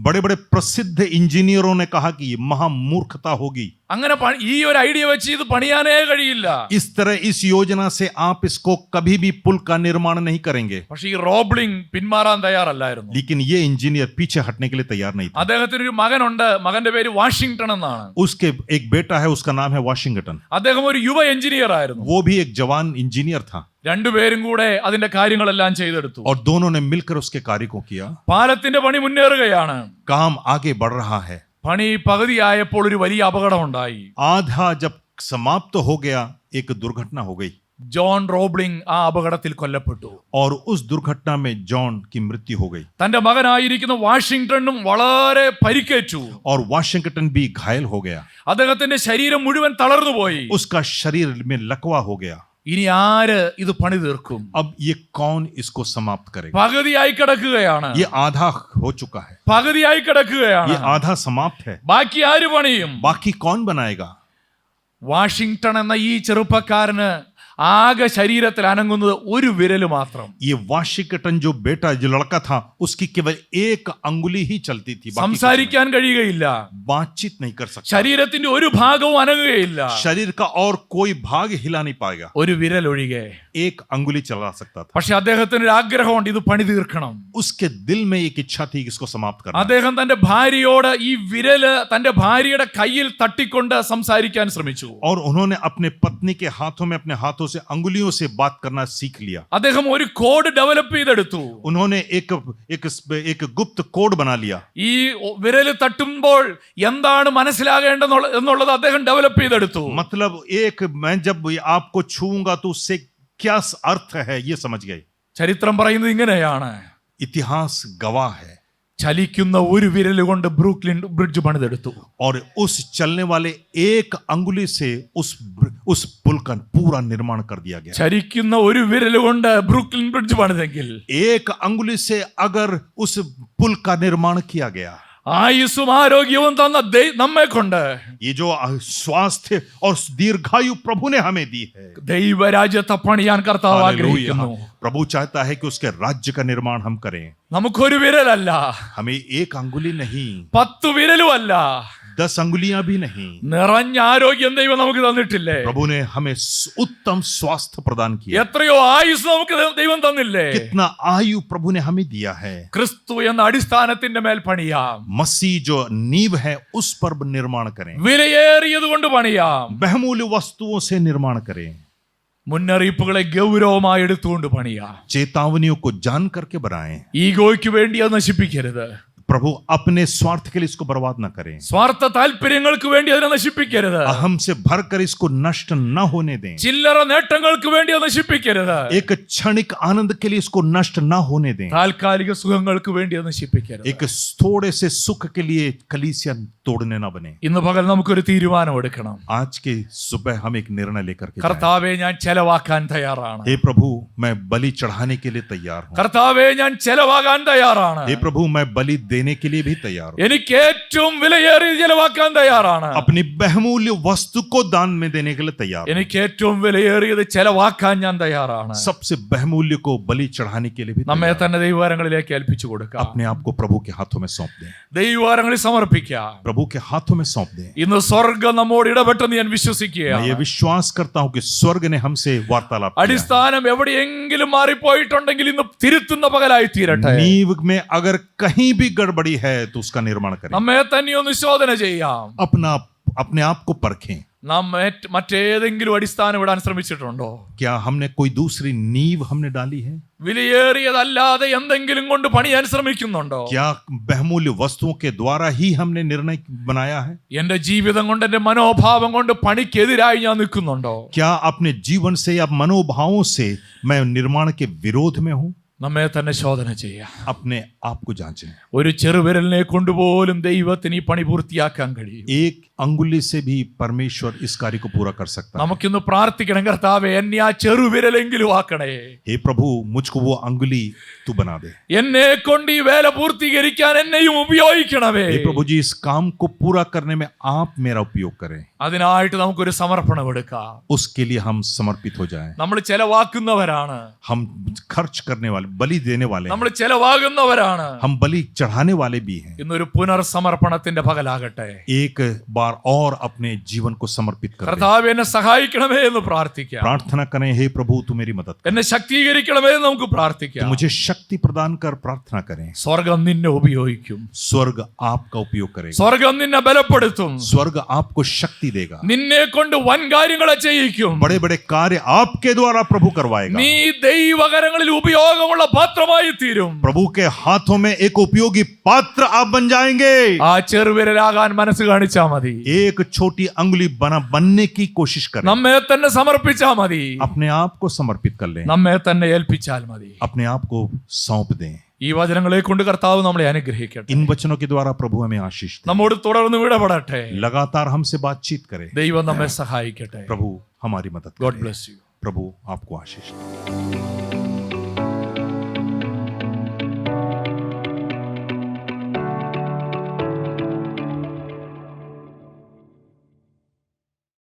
बड़े बड़े प्रसिद्ध इंजीनियरों ने कहा कि ये महामूर्खता होगी. അങ്ങനെ ഈ ഒരു ഐഡിയ വെച്ച് ഇത് പണിയാനേ കഴിയില്ല. इस तरह इस योजना से आप इसको कभी भी पुल का निर्माण नहीं करेंगे. പക്ഷേ ഈ റോബ്ലിംഗ് പിന്മാറാൻ തയ്യാറല്ലായിരുന്നു. लेकिन ये इंजीनियर पीछे हटने के लिए तैयार नहीं था. അദ്ദേഹത്തിന് ഒരു മകനുണ്ട്, മകന്റെ പേര് വാഷിംഗ്ടൺ എന്നാണ്. उसके एक बेटा है, उसका नाम है वाशिंगटन. അദ്ദേഹം ഒരു യുവ എഞ്ചിനീയർ ആയിരുന്നു. वो भी एक जवान इंजीनियर था. രണ്ടുപേരും കൂടെ അതിന്റെ കാര്യങ്ങളെല്ലാം ചെയ്തെടുത്തു. और दोनों ने मिलकर उसके कार्य को किया. പാലത്തിന്റെ പണി മുന്നേറുകയാണ്. काम आगे बढ़ रहा है. പണി പകുതിയായപ്പോൾ ഒരു വലിയ അപകടം ഉണ്ടായി. आधा जब समाप्त हो गया, एक दुर्घटना हो गई. ജോൺ റോബ്ലിംഗ് ആ അപകടത്തിൽ കൊല്ലപ്പെട്ടു. और उस दुर्घटना में जॉन की मृत्यु हो गई. തന്റെ മകനായിരിക്കുന്ന വാഷിംഗ്ടണും വളരെ പരിക്കേറ്റു. और वाशिंगटन भी घायल हो गया. അദ്ദേഹത്തിന്റെ ശരീരം മുഴുവൻ തളർന്നുപോയി. उसका शरीर में लकवा हो गया. ഇനി ആര് ഇത് പണി തീർക്കും? अब ये कौन इसको समाप्त करेगा? പകുതിയായി കിടക്കുകയാണ്. ये आधा हो चुका है. പകുതിയായി കിടക്കുകയാണ്. ये आधा समाप्त है. ബാക്കി ആര് പണിയും? बाकी कौन बनाएगा? വാഷിംഗ്ടൺ എന്ന ഈ ചെറുപ്പക്കാരന് ആകെ ശരീരത്തിൽ അനങ്ങുന്നത് ഒരു വിരല് മാത്രം. ये वाशिंगटन जो बेटा, जो लड़का था, उसकी केवल एक अंगुली ही चलती थी. സംസാരിക്കാൻ കഴിയുകയില്ല. बातचीत नहीं कर सकता. ശരീരത്തിന്റെ ഒരു ഭാഗവും അനങ്ങുകയില്ല. शरीर का और कोई भाग हिला नहीं पाएगा. ഒരു വിരൽ ഒഴികെ. एक अंगुली चला सकता था. പക്ഷെ അദ്ദേഹത്തിന് ഒരു ആഗ്രഹമുണ്ട്, ഇത് പണി തീർക്കണം. उसके दिल में एक इच्छा थी कि इसको समाप्त करना. അദ്ദേഹം തന്റെ ഭാര്യയോട് ഈ വിരല് തന്റെ ഭാര്യയുടെ കയ്യിൽ തട്ടിക്കൊണ്ട് സംസാരിക്കാൻ ശ്രമിച്ചു. और उन्होंने अपने पत्नी के हाथों में, अपने हाथों से, अंगुलियों से बात करना सीख लिया. അദ്ദേഹം ഒരു കോഡ് ഡെവലപ്പ് ചെയ്തെടുത്തു. उन्होंने एक गुप्त कोड बना लिया. ഈ വിരല് തട്ടുമ്പോൾ എന്താണ് മനസ്സിലാകേണ്ടതെന്നുള്ളത് അദ്ദേഹം ഡെവലപ്പ് ചെയ്തെടുത്തു. मतलब मैं जब आपको छूऊंगा तो उससे क्या अर्थ है, ये समझ गए. ചരിത്രം പറയുന്നത് ഇങ്ങനെയാണ്. इतिहास गवाह है. ചലിക്കുന്ന ഒരു വിരൽ കൊണ്ട് ബ്രൂക്ലിൻ ബ്രിഡ്ജ് പണിതെടുത്തു. और उस चलने वाले एक अंगुली से उस पुल का पूरा निर्माण कर दिया गया. ചലിക്കുന്ന ഒരു വിരൽ കൊണ്ട് ബ്രൂക്ലിൻ ബ്രിഡ്ജ് പണിതെങ്കിൽ एक अंगुली से अगर उस पुल का निर्माण किया गया, ആയുസ്സും ആരോഗ്യവും തന്ന നമ്മെ കൊണ്ട്, ये जो स्वास्थ्य और दीर्घायु प्रभु ने हमें दी है, ദൈവരാജ്യത്തെ പണിയാൻ കർത്താവ് ആഗ്രഹിക്കുന്നു. प्रभु चाहता है कि उसके राज्य का निर्माण हम करें. നമുക്കൊരു വിരലല്ല, हमें एक अंगुली नहीं, 10 വിരലും അല്ല, 10 अंगुलियां भी नहीं. നിറഞ്ഞ ആരോഗ്യം ദൈവം നമുക്ക് തന്നിട്ടില്ലേ? प्रभु ने हमें उत्तम स्वास्थ्य प्रदान किया. എത്രയോ ആയുസ് നമുക്ക് ദൈവം തന്നില്ലേ? कितना आयु प्रभु ने हमें दिया है. ക്രിസ്തു എന്ന അടിസ്ഥാനത്തിന്റെ മേൽ പണിയാം. मसीह जो नींव है, उस पर निर्माण करें. വിലയേറിയത് കൊണ്ട് പണിയാം. बहुमूल्य वस्तुओं से निर्माण करें. മുന്നറിയിപ്പുകളെ ഗൗരവമായി എടുത്തുകൊണ്ട് പണിയാം. चेतावनियों को जान करके बनाएं. ഈഗോയ്ക്ക് വേണ്ടി അത് നശിപ്പിക്കരുത്. प्रभु अपने स्वार्थ के लिए इसको बर्बाद न करें. സ്വാർത്ഥ താല്പര്യങ്ങൾക്ക് വേണ്ടി അതിനെ നശിപ്പിക്കരുത്. अहम से भरकर इसको नष्ट न होने दें. ചില്ലറ നേട്ടങ്ങൾക്ക് വേണ്ടി അത് നശിപ്പിക്കരുത്. एक क्षणिक आनंद के लिए इसको नष्ट न होने दें. താൽക്കാലിക സുഖങ്ങൾക്ക് വേണ്ടി അത് നശിപ്പിക്കരുത്. एक थोड़े से सुख के लिए कलीसिया तोड़ने न बने. ഇന്ന് പകൽ നമുക്കൊരു തീരുമാനം എടുക്കണം. आज के सुबह हम एक निर्णय लेकर के जाएं. കർത്താവേ, ഞാൻ ചെലവാക്കാൻ തയ്യാറാണ്. हे प्रभु, मैं बलि चढ़ाने के लिए तैयार हूँ. കർത്താവേ, ഞാൻ ചെലവാകാൻ തയ്യാറാണ്. हे प्रभु, मैं बलि देने के लिए भी तैयार हूँ. എനിക്ക് ഏറ്റവും വിലയേറിയ ചെലവാക്കാൻ തയ്യാറാണ്. अपनी बहुमूल्य वस्तु को दान में देने के लिए तैयार हूँ. എനിക്ക് ഏറ്റവും വിലയേറിയത് ചെലവാക്കാൻ ഞാൻ തയ്യാറാണ്. सबसे बहुमूल्य को बलि चढ़ाने के लिए भी നമ്മെ तैयार हूँ. തന്നെ ദൈവകരങ്ങളിലേക്ക് ഏൽപ്പിച്ചു കൊടുക്കാം. अपने आप को प्रभु के हाथों में सौंप दें. ദൈവകരങ്ങളിൽ സമർപ്പിക്കാം. प्रभु के हाथों में सौंप दें. ഇന്ന് സ്വർഗ്ഗം നമ്മോട് ഇടപെട്ടെന്ന് ഞാൻ मैं വിശ്വസിക്കുകയാണ്. ये विश्वास करता हूँ कि स्वर्ग ने हमसे वार्तालाप किया है. അടിസ്ഥാനം എവിടെയെങ്കിലും മാറിപ്പോയിട്ടുണ്ടെങ്കിൽ ഇന്ന് തിരുത്തുന്ന പകലായി തീരട്ടെ. नींव में अगर कहीं भी गड़बड़ी है तो उसका निर्माण करें. നമ്മെ തന്നെ ഒന്ന് ശോധന ചെയ്യാം. अपने आप को परखें. നാം മറ്റേതെങ്കിലും അടിസ്ഥാനം ഇടാൻ ശ്രമിച്ചിട്ടുണ്ടോ? क्या हमने कोई दूसरी नींव हमने डाली है? വിലയേറിയതല്ലാതെ എന്തെങ്കിലും കൊണ്ട് പണിയാൻ ശ്രമിക്കുന്നുണ്ടോ? क्या बहुमूल्य वस्तुओं के द्वारा ही हमने निर्णय बनाया है? എന്റെ ജീവിതം കൊണ്ട്, എന്റെ മനോഭാവം കൊണ്ട് പണിക്കെതിരായി ഞാൻ നിൽക്കുന്നുണ്ടോ? क्या अपने जीवन से या मनोभावों से मैं निर्माण के विरोध में हूं? നമ്മെ തന്നെ ശോധന ചെയ്യാം. अपने आप को जांचें. ഒരു ചെറുവിരലിനെ കൊണ്ടുപോലും ദൈവത്തിന് ഈ പണി പൂർത്തിയാക്കാൻ കഴിയും. एक अंगुली से भी परमेश्वर इस कार्य को पूरा कर सकता है. നമുക്കിന്ന് പ്രാർത്ഥിക്കണം, കർത്താവേ, എന്നെ ആ ചെറുവിരലെങ്കിലും ആക്കണേ. हे प्रभु, मुझको वो अंगुली तू बना दे. എന്നെ കൊണ്ട് ഈ വേല പൂർത്തീകരിക്കാൻ എന്നെയും ഉപയോഗിക്കണമേ. हे प्रभु जी, इस काम को पूरा करने में आप मेरा उपयोग करें. അതിനായിട്ട് നമുക്കൊരു സമർപ്പണം എടുക്കാം. उसके लिए हम समर्पित हो जाएं. നമ്മൾ ചെലവാക്കുന്നവരാണ്. हम खर्च करने वाले, बलि देने वाले हैं. നമ്മൾ ചെലവാകുന്നവരാണ്. हम बलि चढ़ाने वाले भी हैं. ഇന്നൊരു പുനർസമർപ്പണത്തിന്റെ പകലാകട്ടെ. एक बार बार और अपने जीवन को समर्पित कर दें। കർത്താവ് എന്നെ സഹായിക്കണമേ എന്ന് പ്രാർത്ഥിക്കാം. प्रार्थना करें, हे प्रभु तू मेरी मदद कर, എന്നെ ശക്തീകരിക്കണമേ എന്ന് നമുക്ക് तू പ്രാർത്ഥിക്കാം. मुझे शक्ति प्रदान कर। प्रार्थना करें, സ്വർഗം നിന്നെ ഉപയോഗിക്കും. स्वर्ग आपका उपयोग करेगा, സ്വർഗം നിന്നെ ബലപ്പെടുത്തും. स्वर्ग आपको शक्ति देगा, നിന്നെ കൊണ്ട് വൻ കാര്യങ്ങളെ ചെയ്യിക്കും. बड़े बड़े कार्य आपके द्वारा प्रभु करवाएगा। നീ ദൈവകരങ്ങളിൽ ഉപയോഗമുള്ള പാത്രമായി തീരും. प्रभु के हाथों में एक उपयोगी पात्र आप बन जाएंगे। ആ ചെറുവിരലാകാൻ മനസ്സ് കാണിച്ചാ മതി. एक छोटी अंगुली बनने की कोशिश करें, നമ്മെ തന്നെ സമർപ്പിച്ചാ മതി. अपने आप को समर्पित कर लें, നമ്മെ തന്നെ ഏൽപ്പിച്ചാൽ മതി. अपने आप को सौंप दें। ഈ വചനങ്ങളെ കൊണ്ട് കർത്താവ് നമ്മളെ അനുഗ്രഹിക്കട്ടെ. इन वचनों के द्वारा प्रभु हमें आशीष दे, നമ്മോട് തുടർന്ന് ഇടപെടട്ടെ. लगातार हमसे बातचीत करे। ദൈവം നമ്മെ സഹായിക്കട്ടെ. प्रभु हमारी मदद ഗോഡ് करे। Bless you. प्रभु आपको आशीष दे।